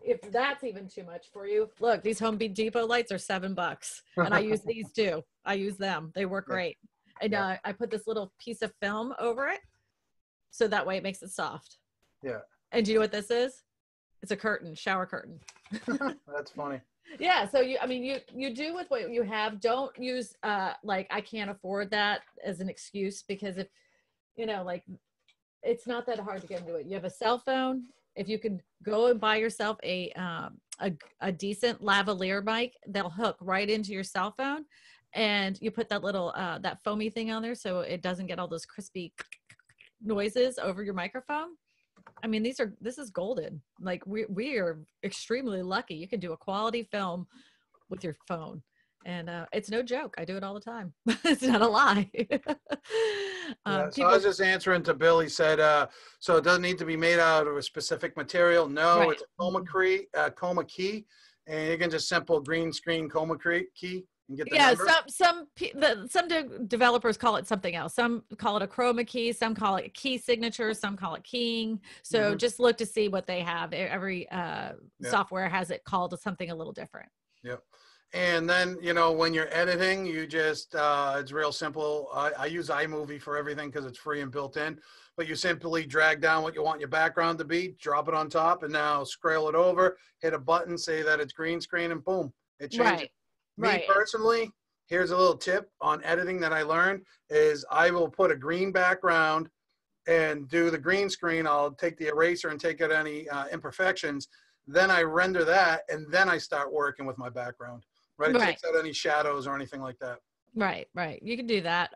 if that's even too much for you. Look, these Home Depot lights are $7. And I use these too. I use them. They work great. And I put this little piece of film over it. So that way it makes it soft. Yeah. And do you know what this is? It's a curtain, shower curtain. That's funny. Yeah. So you do with what you have. Don't use I can't afford that as an excuse, because if it's not that hard to get into it. You have a cell phone. If you can go and buy yourself a decent lavalier mic, that'll hook right into your cell phone, and you put that little that foamy thing on there so it doesn't get all those crispy noises over your microphone. I mean, this is golden. Like we are extremely lucky. You can do a quality film with your phone, and it's no joke. I do it all the time. It's not a lie. So I was just answering to Bill. He said, so it doesn't need to be made out of a specific material. No, it's a chroma key, and you can just simple green screen chroma key. Some developers call it something else. Some call it a chroma key. Some call it key signature. Some call it keying. So just look to see what they have. Every software has it called something a little different. Yep. And then, you know, when you're editing, you just, it's real simple. I use iMovie for everything because it's free and built in. But you simply drag down what you want your background to be, drop it on top, and now scroll it over, hit a button, say that it's green screen, and boom, it changes. Right. Me Right. personally, here's a little tip on editing that I learned is I will put a green background and do the green screen. I'll take the eraser and take out any imperfections. Then I render that, and then I start working with my background. Right? It Right. takes out any shadows or anything like that. Right. Right. You can do that.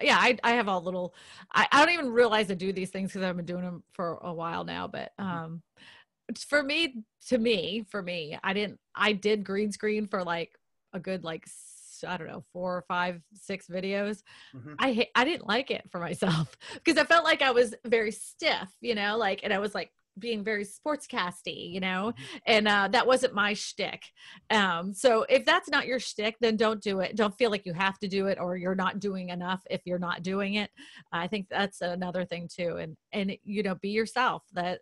Yeah, I have all little, I don't even realize I do these things because I've been doing them for a while now, but, it's for me, I did green screen for like a good, like, I don't know, 4 or 5, 6 videos. Mm-hmm. I didn't like it for myself because I felt like I was very stiff, like, and I was like being very sportscasty, and that wasn't my shtick. So if that's not your shtick, then don't do it. Don't feel like you have to do it or you're not doing enough if you're not doing it. I think that's another thing too. And be yourself. That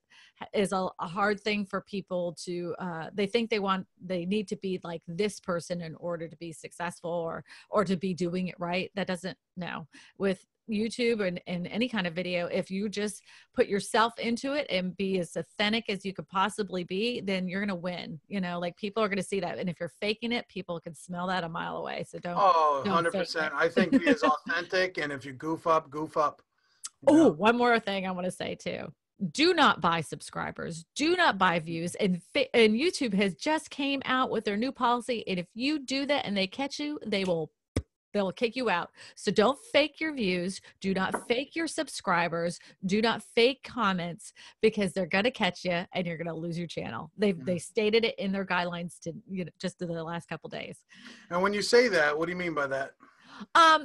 is a hard thing for people to, they think they need to be like this person in order to be successful or to be doing it right. That doesn't, no. With YouTube and any kind of video, if you just put yourself into it and be as authentic as you could possibly be, then you're going to win. Like people are going to see that. And if you're faking it, people can smell that a mile away. So don't Oh, fake 100%. it. I think be as authentic, and if you goof up, goof up. Oh, one more thing I want to say too. Do not buy subscribers. Do not buy views. And YouTube has just came out with their new policy. And if you do that and they catch you, they'll kick you out. So don't fake your views. Do not fake your subscribers. Do not fake comments because they're going to catch you and you're going to lose your channel. They stated it in their guidelines to, just in the last couple days. And when you say that, what do you mean by that?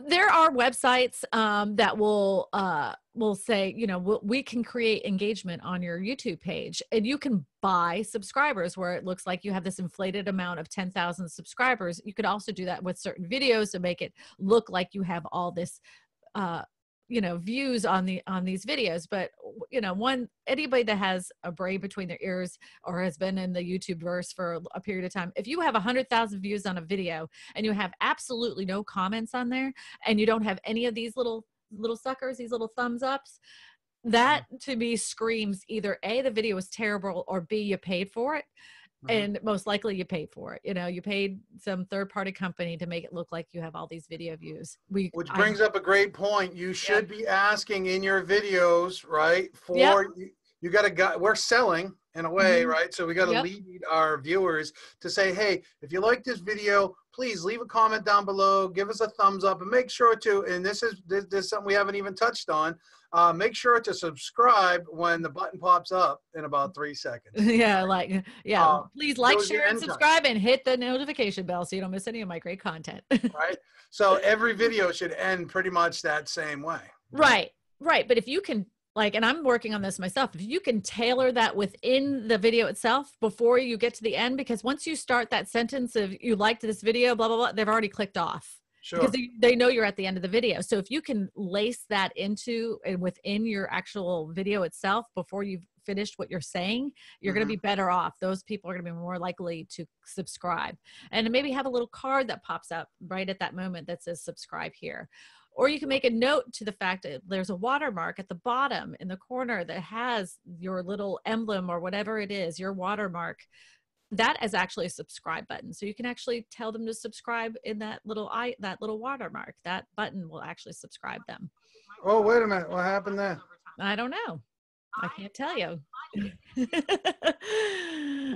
There are websites that will say, we can create engagement on your YouTube page, and you can buy subscribers where it looks like you have this inflated amount of 10,000 subscribers. You could also do that with certain videos to make it look like you have all this views on these videos. But anybody that has a brain between their ears or has been in the YouTube verse for a period of time, if you have 100,000 views on a video and you have absolutely no comments on there and you don't have any of these little suckers, these little thumbs ups, that to me screams either A, the video is terrible, or B, you paid for it. And most likely you paid for it. You paid some third-party company to make it look like you have all these video views. Which brings up a great point. You should be asking in your videos, right? You got to, we're selling in a way, right? So we got to lead our viewers to say, hey, if you like this video, please leave a comment down below, give us a thumbs up, and make sure to, and this is something we haven't even touched on, make sure to subscribe when the button pops up in about 3 seconds. Please like, share, and subscribe, and hit the notification bell so you don't miss any of my great content. Right? So every video should end pretty much that same way. Right. But if you can, and I'm working on this myself, if you can tailor that within the video itself before you get to the end, because once you start that sentence of you liked this video, blah, blah, blah, they've already clicked off. Sure. Because they know you're at the end of the video. So if you can lace that into and within your actual video itself before you've finished what you're saying, you're going to be better off. Those people are going to be more likely to subscribe. And maybe have a little card that pops up right at that moment that says subscribe here. Or you can make a note to the fact that there's a watermark at the bottom in the corner that has your little emblem or whatever it is, your watermark. That is actually a subscribe button. So you can actually tell them to subscribe in that little watermark. That button will actually subscribe them. Oh, wait a minute. What happened there? I don't know. I can't tell you.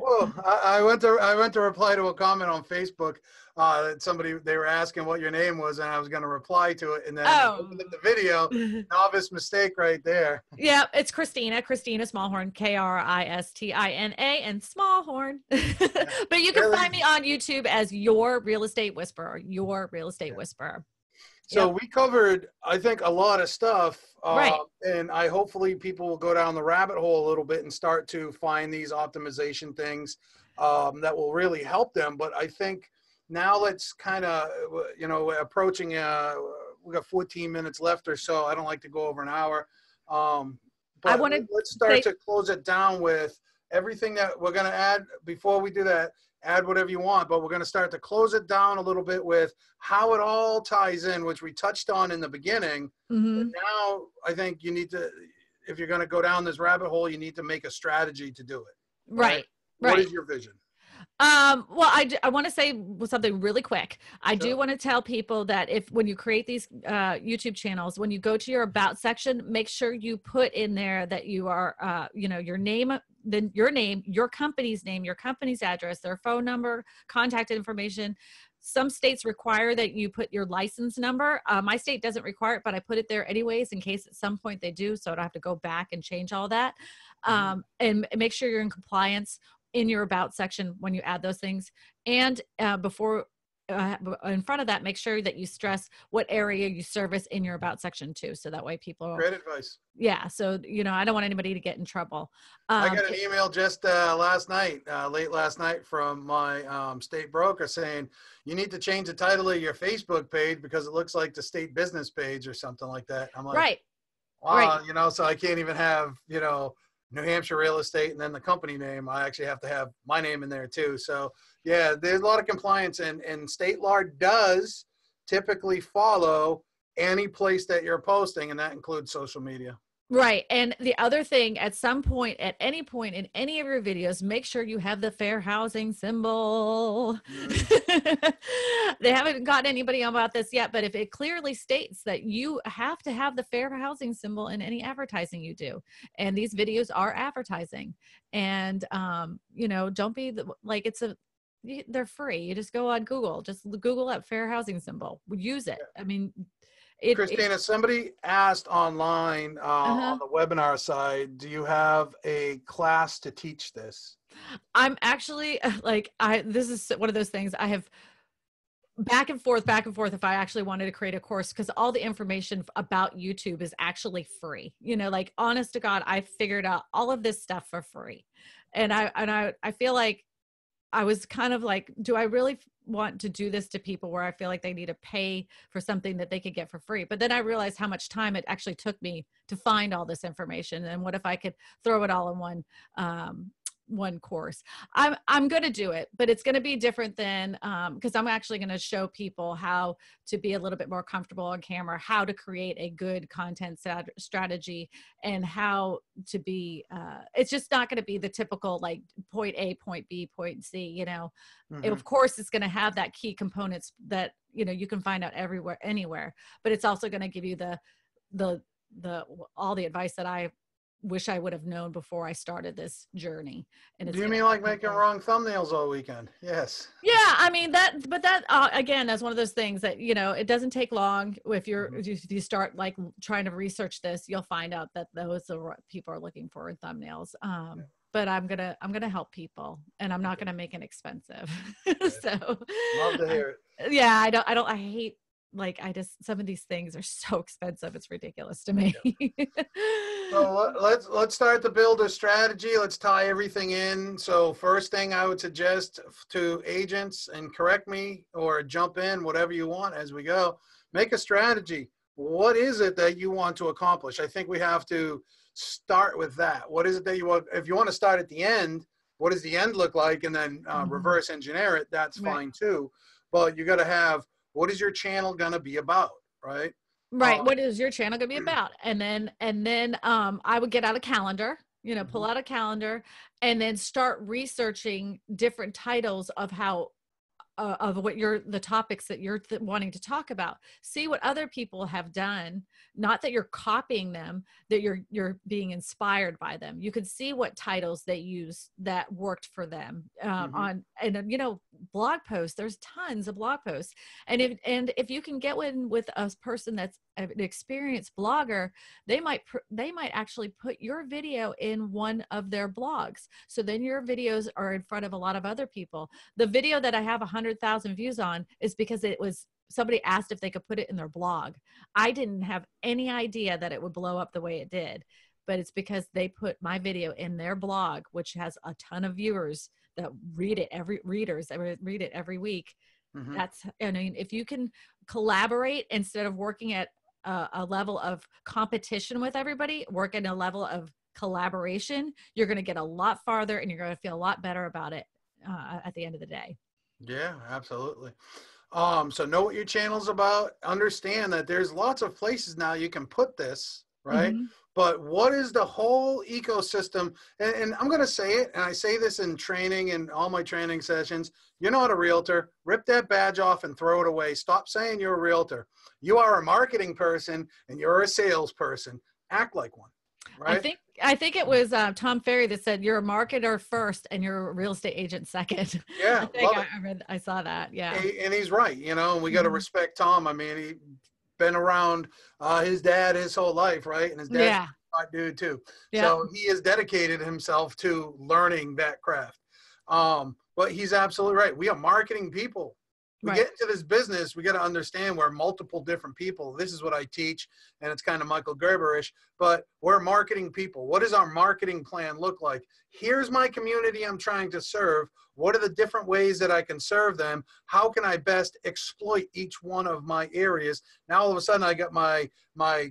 Well, I went to reply to a comment on Facebook that they were asking what your name was, and I was going to reply to it, and then opened up the video. Novice mistake right there. Yeah, it's Kristina Smallhorn, Kristina, and Smallhorn. But you can find me on YouTube as Your Real Estate Whisperer. Your Real Estate Whisperer. So we covered, I think, a lot of stuff, and hopefully people will go down the rabbit hole a little bit and start to find these optimization things that will really help them. But I think now let's kind of, approaching, we got 14 minutes left or so. I don't like to go over an hour. But let's start to close it down with everything that we're going to add. Before we do that, add whatever you want, but we're going to start to close it down a little bit with how it all ties in, which we touched on in the beginning. Mm-hmm. But now I think you need to, if you're going to go down this rabbit hole, you need to make a strategy to do it. Right. What is your vision? Well, I want to say something really quick. I Sure. do want to tell people that when you create these YouTube channels, when you go to your about section, make sure you put in there that you are, your name, then your name, your company's name, your company's address, their phone number, contact information. Some states require that you put your license number. My state doesn't require it, but I put it there anyways in case at some point they do, so I don't have to go back and change all that. And make sure you're in compliance in your about section when you add those things. And before in front of that, make sure that you stress what area you service in your about section too. So that way people Great advice. Yeah. So, I don't want anybody to get in trouble. I got an email just last night, late last night, from my state broker saying, you need to change the title of your Facebook page because it looks like the state business page or something like that. I'm like, right. Wow, so I can't even have, New Hampshire real estate and then the company name. I actually have to have my name in there too. So yeah, there's a lot of compliance, and state law does typically follow any place that you're posting, and that includes social media. Right. And the other thing, at some point, at any point in any of your videos, make sure you have the fair housing symbol. They haven't got anybody about this yet, but if it clearly states that you have to have the fair housing symbol in any advertising you do, and these videos are advertising, and, don't be like, they're free. You just go on Google, just Google that fair housing symbol, use it. I mean, Kristina, somebody asked online on the webinar side, do you have a class to teach this? I'm actually this is one of those things I have back and forth if I actually wanted to create a course, because all the information about YouTube is actually free. Honest to God, I figured out all of this stuff for free. And I feel like I was kind of like, do I really want to do this to people where I feel like they need to pay for something that they could get for free? But then I realized how much time it actually took me to find all this information. And what if I could throw it all in one course? I'm going to do it, but it's going to be different than, because I'm actually going to show people how to be a little bit more comfortable on camera, how to create a good content strategy, and how to be, it's just not going to be the typical like point A, point B, point C, Of course it's going to have that key components that, you can find out everywhere, anywhere, but it's also going to give you all the advice that I wish I would have known before I started this journey. And do you mean like making wrong thumbnails all weekend? Yes. Yeah, I mean that again, that's one of those things that it doesn't take long. If you start like trying to research this, you'll find out that those are what people are looking for in thumbnails. But I'm gonna help people, and I'm not gonna make it expensive. So love to hear it. Yeah, I hate. Some of these things are so expensive. It's ridiculous to me. So let's start to build a strategy. Let's tie everything in. So first thing I would suggest to agents, and correct me or jump in, whatever you want as we go, make a strategy. What is it that you want to accomplish? I think we have to start with that. What is it that you want? If you want to start at the end, what does the end look like? And then reverse engineer it. That's fine too. But you got to have, what is your channel going to be about, right? Right. What is your channel going to be about? And then I would get out a calendar, pull out a calendar, and then start researching different titles of of what the topics that you're wanting to talk about. See what other people have done. Not that you're copying them, that you're being inspired by them. You can see what titles they use that worked for them blog posts. There's tons of blog posts, and if you can get with a person that's an experienced blogger, they might actually put your video in one of their blogs. So then your videos are in front of a lot of other people. The video that I have 100,000 views on is because somebody asked if they could put it in their blog. I didn't have any idea that it would blow up the way it did, but it's because they put my video in their blog, which has a ton of viewers that read it every week. If you can collaborate instead of working at a level of competition with everybody, work at a level of collaboration, you're going to get a lot farther and you're going to feel a lot better about it at the end of the day. Yeah, absolutely. So know what your channel's about. Understand that there's lots of places now you can put this, right? Mm-hmm. But what is the whole ecosystem? And I'm going to say it, and I say this in training and all my training sessions. You're not a realtor. Rip that badge off and throw it away. Stop saying you're a realtor. You are a marketing person and you're a salesperson. Act like one, right? I think it was Tom Ferry that said you're a marketer first and you're a real estate agent second. Yeah, I think love it. I saw that. Yeah. And he's right, you know, and we got to respect Tom. I mean, he been around his dad his whole life, right? And his dad's Yeah. a dude too. Yeah. So he has dedicated himself to learning that craft. But he's absolutely right. We are marketing people. We get into this business, we got to understand we're multiple different people. This is what I teach, and it's kind of Michael Gerberish, but we're marketing people. What does our marketing plan look like? Here's my community I'm trying to serve. What are the different ways that I can serve them? How can I best exploit each one of my areas? Now, all of a sudden, I got my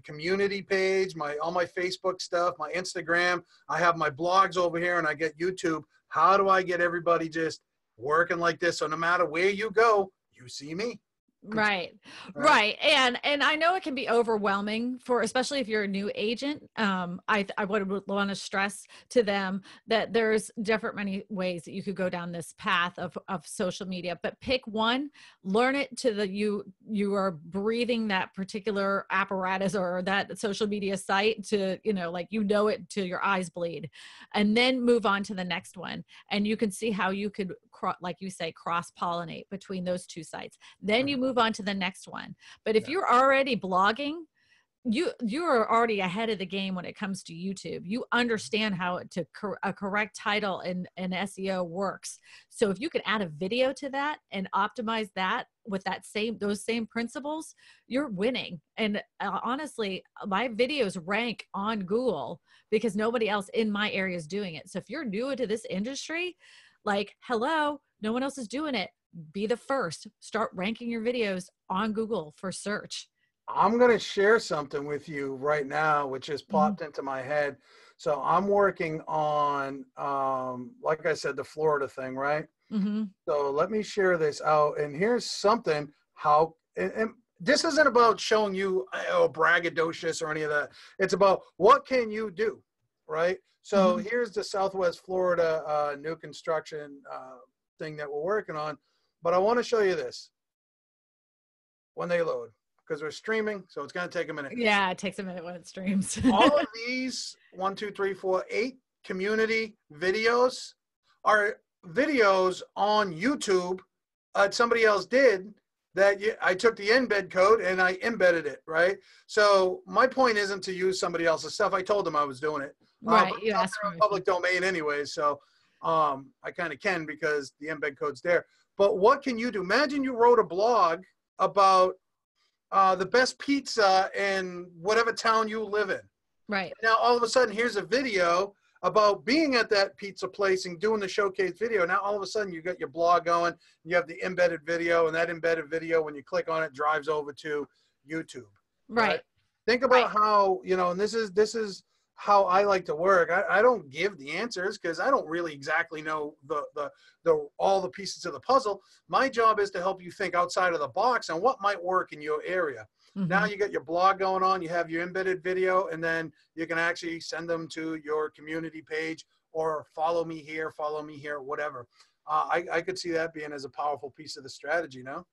community page, all my Facebook stuff, my Instagram. I have my blogs over here, and I get YouTube. How do I get everybody just working like this? So no matter where you go, you see me. Right. And I know it can be overwhelming for, especially if you're a new agent. I would want to stress to them that there's many ways that you could go down this path of social media, but pick one, learn it to you are breathing that particular apparatus or that social media site to, like, it till your eyes bleed, and then move on to the next one. And you can see how you could, like you say, cross-pollinate between those two sites. Then you move on to the next one. But if you're already blogging, you are already ahead of the game when it comes to YouTube. You understand how a correct title and SEO works. So if you can add a video to that and optimize that with those same principles, you're winning. And honestly, my videos rank on Google because nobody else in my area is doing it. So if you're new to this industry, like, hello, no one else is doing it. Be the first. Start ranking your videos on Google for search. I'm going to share something with you right now, which just popped into my head. So I'm working on, like I said, the Florida thing, right? So let me share this out. And here's something and this isn't about showing you braggadocious or any of that. It's about what can you do, right? So here's the Southwest Florida new construction thing that we're working on. But I want to show you this when they load, because we're streaming, so it's going to take a minute. Yeah, it takes a minute when it streams. All of these 1, 2, 3, 4, 8 community videos are videos on YouTube somebody else did that I took the embed code and I embedded it, right? So my point isn't to use somebody else's stuff. I told them I was doing it. Right, But you it's asked out there for in public domain anyways, so I kind of can because the embed code's there. But what can you do? Imagine you wrote a blog about the best pizza in whatever town you live in. Right. Now, all of a sudden, here's a video about being at that pizza place and doing the showcase video. Now, all of a sudden, you got your blog going. You have the embedded video, and that embedded video, when you click on it, drives over to YouTube. Right. Think about how, and this is how I like to work. I don't give the answers because I don't really exactly know all the pieces of the puzzle. My job is to help you think outside of the box on what might work in your area. Now you got your blog going on, you have your embedded video, and then you can actually send them to your community page or follow me here, whatever. I could see that being as a powerful piece of the strategy, no?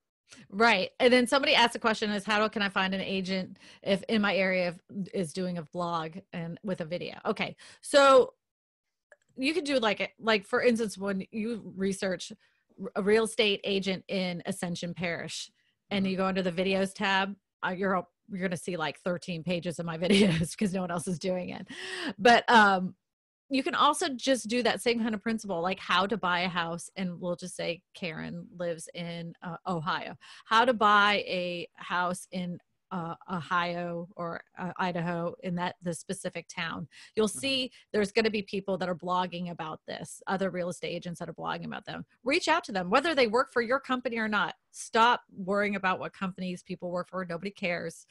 Right. And then somebody asked a question is, how can I find an agent if in my area is doing a vlog and with a video? Okay. So you could do like for instance, when you research a real estate agent in Ascension Parish and you go into the videos tab, you're going to see like 13 pages of my videos because no one else is doing it. But, you can also just do that same kind of principle, like how to buy a house. And we'll just say Karen lives in Ohio. How to buy a house in Ohio or Idaho in the specific town. You'll see there's going to be people that are blogging about this, other real estate agents that are blogging about them. Reach out to them, whether they work for your company or not. Stop worrying about what companies people work for. Nobody cares.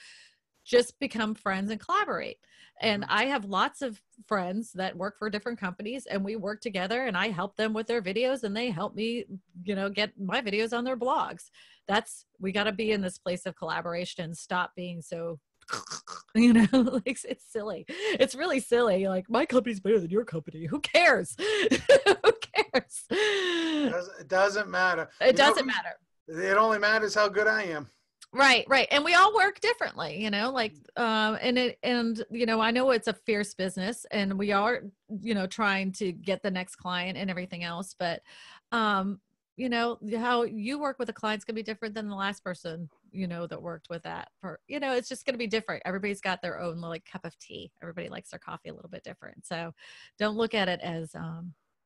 just become friends and collaborate. And Mhm. I have lots of friends that work for different companies, and we work together, and I help them with their videos and they help me, get my videos on their blogs. We got to be in this place of collaboration, stop being so, like it's silly. It's really silly. Like, my company's better than your company. Who cares? Who cares? It doesn't matter. It doesn't matter. It only matters how good I am. Right. And we all work differently, like, I know it's a fierce business, and we are, trying to get the next client and everything else, but, how you work with a client's gonna be different than the last person, that worked with that it's just gonna be different. Everybody's got their own like cup of tea. Everybody likes their coffee a little bit different. So don't look at it as,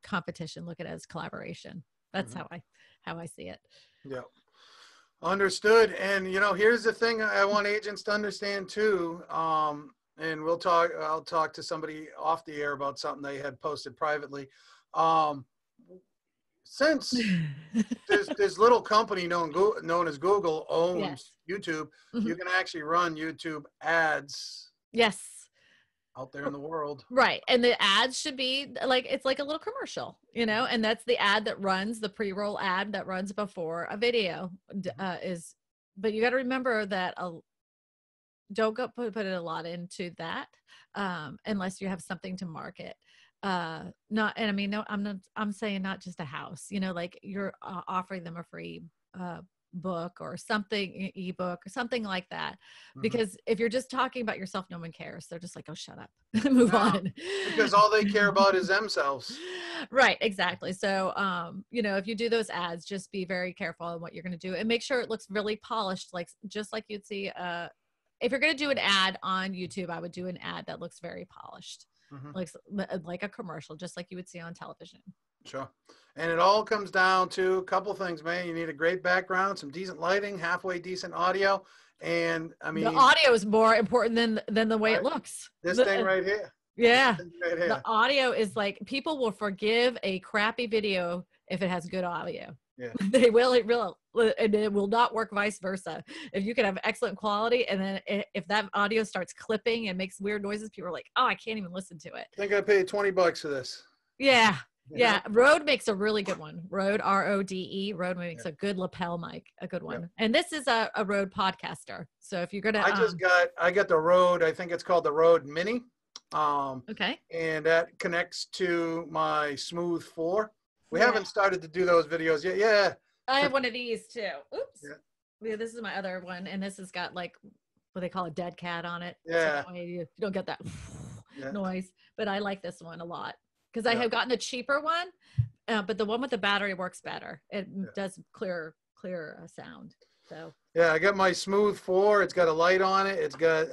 competition, look at it as collaboration. That's how I see it. Yeah. Understood. And here's the thing I want agents to understand too. And I'll talk to somebody off the air about something they had posted privately. Since this little company known as Google owns YouTube, you can actually run YouTube ads. Yes. Out there in the world. Right. And the ads should be like, it's like a little commercial, and that's the ad that runs, the pre-roll ad that runs before a video but you got to remember that don't go put a lot into that unless you have something to market. I'm saying not just a house, like you're offering them a free book or something, ebook or something like that, because if you're just talking about yourself, no one cares. They're just like, oh, shut up. Move on, because all they care about is themselves. Right, exactly. So if you do those ads, just be very careful on what you're going to do and make sure it looks really polished, like just like you'd see if you're going to do an ad on YouTube. I would do an ad that looks very polished, like a commercial, just like you would see on television. Sure. And it all comes down to a couple things, man. You need a great background, some decent lighting, halfway decent audio. And the audio is more important than the way it looks. This thing right here. Yeah. Right here. The audio is like, people will forgive a crappy video if it has good audio. Yeah. They will, and it will not work vice versa. If you can have excellent quality, and then if that audio starts clipping and makes weird noises, people are like, oh, I can't even listen to it. I think I paid $20 for this. Yeah. Yeah, Rode makes a really good one. Rode, RODE. Rode makes a good lapel mic, a good one. And this is a Rode Podcaster. So if you're gonna, I got the Rode. I think it's called the Rode Mini. Okay. And that connects to my Smooth 4. We haven't started to do those videos yet. Yeah. I have one of these too. Oops. Yeah, this is my other one, and this has got like what they call a dead cat on it. Yeah. So you don't get that noise, but I like this one a lot. Because I have gotten a cheaper one, but the one with the battery works better. It does clear sound. So yeah, I got my Smooth 4. It's got a light on it. It's got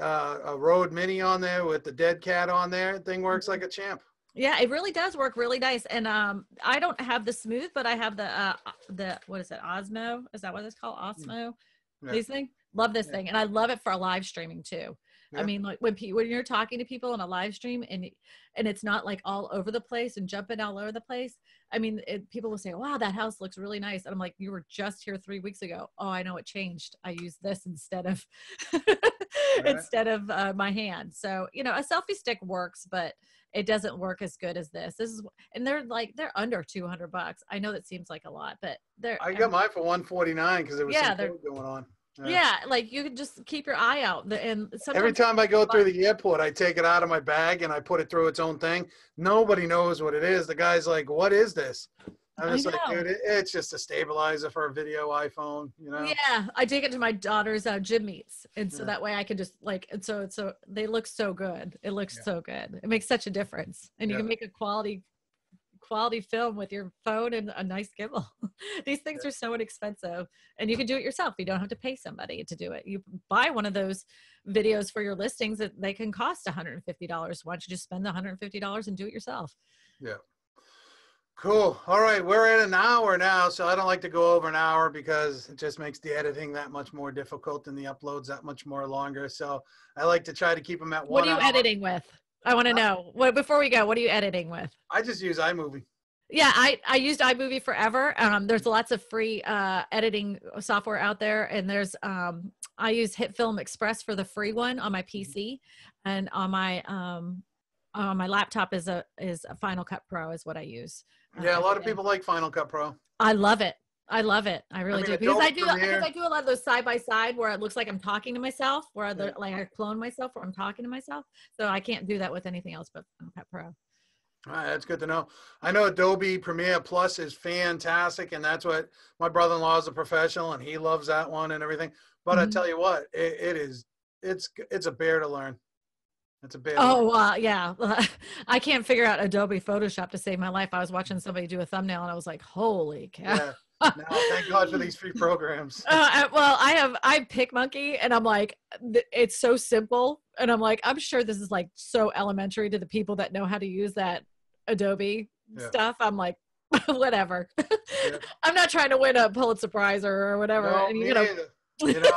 a Rode Mini on there with the dead cat on there. Thing works like a champ. Yeah, it really does work really nice. And I don't have the Smooth, but I have the what is it? Osmo? Is that what it's called? Osmo? Yeah. These things. Love this thing, and I love it for live streaming too. Yeah. I mean, like when you're talking to people on a live stream and it's not like all over the place and jumping all over the place. I mean, people will say, wow, that house looks really nice. And I'm like, you were just here 3 weeks ago. Oh, I know it changed. I use this instead of, my hand. So, a selfie stick works, but it doesn't work as good as this. And they're under $200. I know that seems like a lot, but I got mine for $149 because there was some code going on. Yeah, like you can just keep your eye out. And every time I go through the airport, I take it out of my bag and I put it through its own thing. Nobody knows what it is. The guy's like, what is this? I'm just like, dude, it's just a stabilizer for a video iPhone, Yeah, I take it to my daughter's gym meets. And so that way I can just and so they look so good. It looks so good. It makes such a difference. And you can make a quality film with your phone and a nice gimbal. These things are so inexpensive, and you can do it yourself. You don't have to pay somebody to do it. You buy one of those videos for your listings that they can cost $150. Why don't you just spend the $150 and do it yourself? Yeah. Cool. All right. We're at an hour now, so I don't like to go over an hour because it just makes the editing that much more difficult and the uploads that much more longer. So I like to try to keep them at 1 hour. What are you editing with? I want to know. Before we go, what are you editing with? I just use iMovie. Yeah, I used iMovie forever. There's lots of free editing software out there, and there's I use Hit Film Express for the free one on my PC, and on my laptop is a Final Cut Pro is what I use. Yeah, a lot Every of day. people like Final Cut Pro. I love it. I love it. I really mean, do, because Adobe because Premiere. I do a lot of those side by side where it looks like I'm talking to myself, where Yeah. like I clone myself, where I'm talking to myself. So I can't do that with anything else but Final Cut Pro. All right, that's good to know. I know Adobe Premiere Plus is fantastic, and that's what my brother-in-law is a professional, and he loves that one and everything. But I tell you what, it's a bear to learn. It's a bear. Oh, yeah. I can't figure out Adobe Photoshop to save my life. I was watching somebody do a thumbnail, and I was like, "Holy cow!" Yeah. No, thank God for these free programs. Well, I PicMonkey, and I'm like, it's so simple, and I'm like, I'm sure this is like so elementary to the people that know how to use that Adobe stuff. I'm like, whatever. Yeah. I'm not trying to win a Pulitzer Prize or whatever. No, and me neither. You know,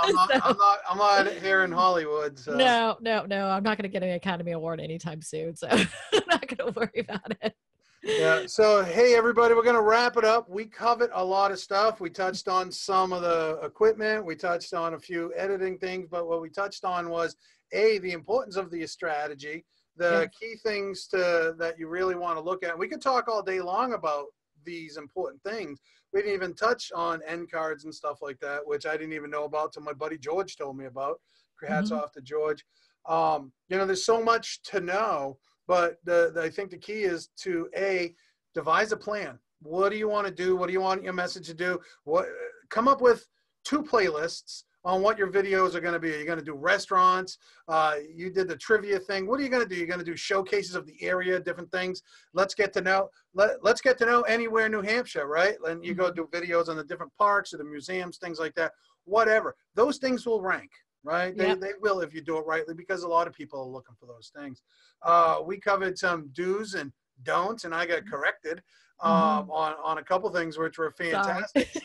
I'm not here in Hollywood. So. No. I'm not going to get an Academy Award anytime soon, so I'm not going to worry about it. Yeah. So, hey, everybody, we're going to wrap it up. We covered a lot of stuff. We touched on some of the equipment. We touched on a few editing things, but what we touched on was the importance of the strategy, the key things that you really want to look at. We could talk all day long about these important things. We didn't even touch on end cards and stuff like that, which I didn't even know about till my buddy George told me about. Hats off to George. You know, there's so much to know, but I think the key is to devise a plan. What do you want to do? What do you want your message to do? Come up with 2 playlists on what your videos are going to be. You're going to do restaurants. You did the trivia thing. What are you going to do? You're going to do showcases of the area, different things. Let's get to know. Let's get to know anywhere in New Hampshire, right? And you go do videos on the different parks or the museums, things like that. Whatever. Those things will rank, right? Yep. They will if you do it rightly, because a lot of people are looking for those things. We covered some do's and don'ts, and I got corrected on a couple things which were fantastic.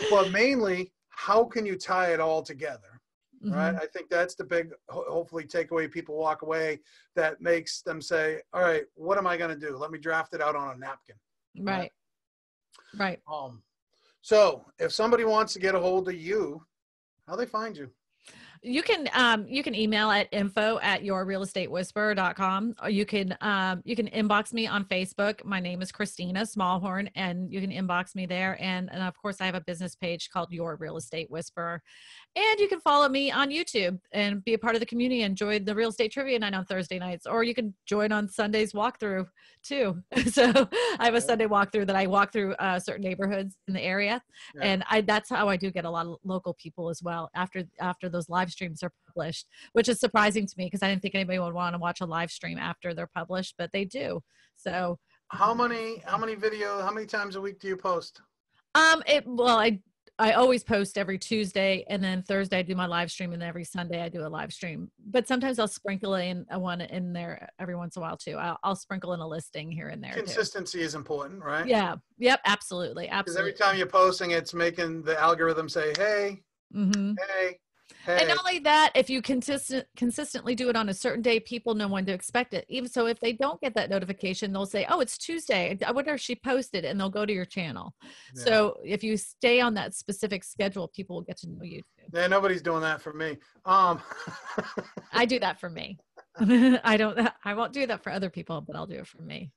But mainly, how can you tie it all together, right? I think that's the big, hopefully, takeaway people walk away that makes them say, all right, what am I going to do? Let me draft it out on a napkin. Right. So if somebody wants to get a hold of you, how they find you? You can email at info@yourrealestatewhisperer.com, or you can inbox me on Facebook. My name is Kristina Smallhorn, and you can inbox me there. And of course, I have a business page called Your Real Estate Whisperer. And you can follow me on YouTube and be a part of the community and join the real estate trivia night on Thursday nights, or you can join on Sunday's walkthrough too. So I have a Sunday walkthrough that I walk through certain neighborhoods in the area. And that's how I do get a lot of local people as well after those live streams are published, which is surprising to me because I didn't think anybody would want to watch a live stream after they're published, but they do. So how many videos, how many times a week do you post? I always post every Tuesday, and then Thursday I do my live stream, and every Sunday I do a live stream. But sometimes I'll sprinkle in one in there every once in a while too. I'll sprinkle in a listing here and there. Consistency is important, right? Yeah. Yep. Absolutely. Because every time you're posting, it's making the algorithm say, "Hey, hey." And not only that, if you consistently do it on a certain day, people know when to expect it. Even so, if they don't get that notification, they'll say, "Oh, it's Tuesday. I wonder if she posted," and they'll go to your channel. Yeah. So if you stay on that specific schedule, people will get to know you too. Yeah, nobody's doing that for me. I do that for me. I won't do that for other people, but I'll do it for me.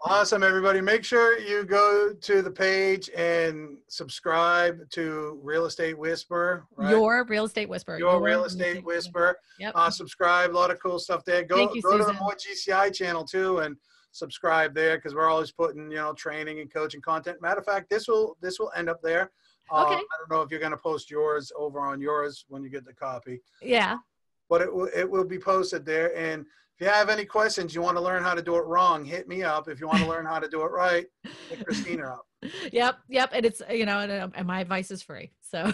Awesome, everybody. Make sure you go to the page and subscribe to Real Estate Whisperer. Right? Your Real Estate Whisperer. Your Real Estate Whisperer. Yep. Subscribe. A lot of cool stuff there. Go to the More GCI channel too and subscribe there, because we're always putting, training and coaching content. Matter of fact, this will end up there. Okay. I don't know if you're going to post yours over on yours when you get the copy. Yeah. But it will be posted there. And if you have any questions, you want to learn how to do it wrong, hit me up. If you want to learn how to do it right, hit Kristina up. Yep. And it's, and my advice is free. So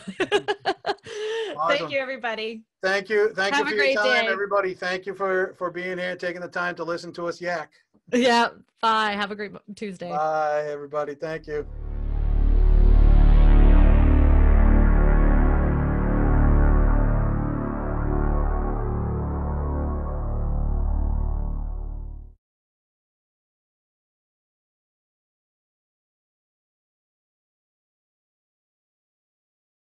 Awesome. Thank you, everybody. Thank you. Thank you for your time, day. everybody. Thank you for being here, taking the time to listen to us yak. Yeah. Bye. Have a great Tuesday. Bye, everybody. Thank you.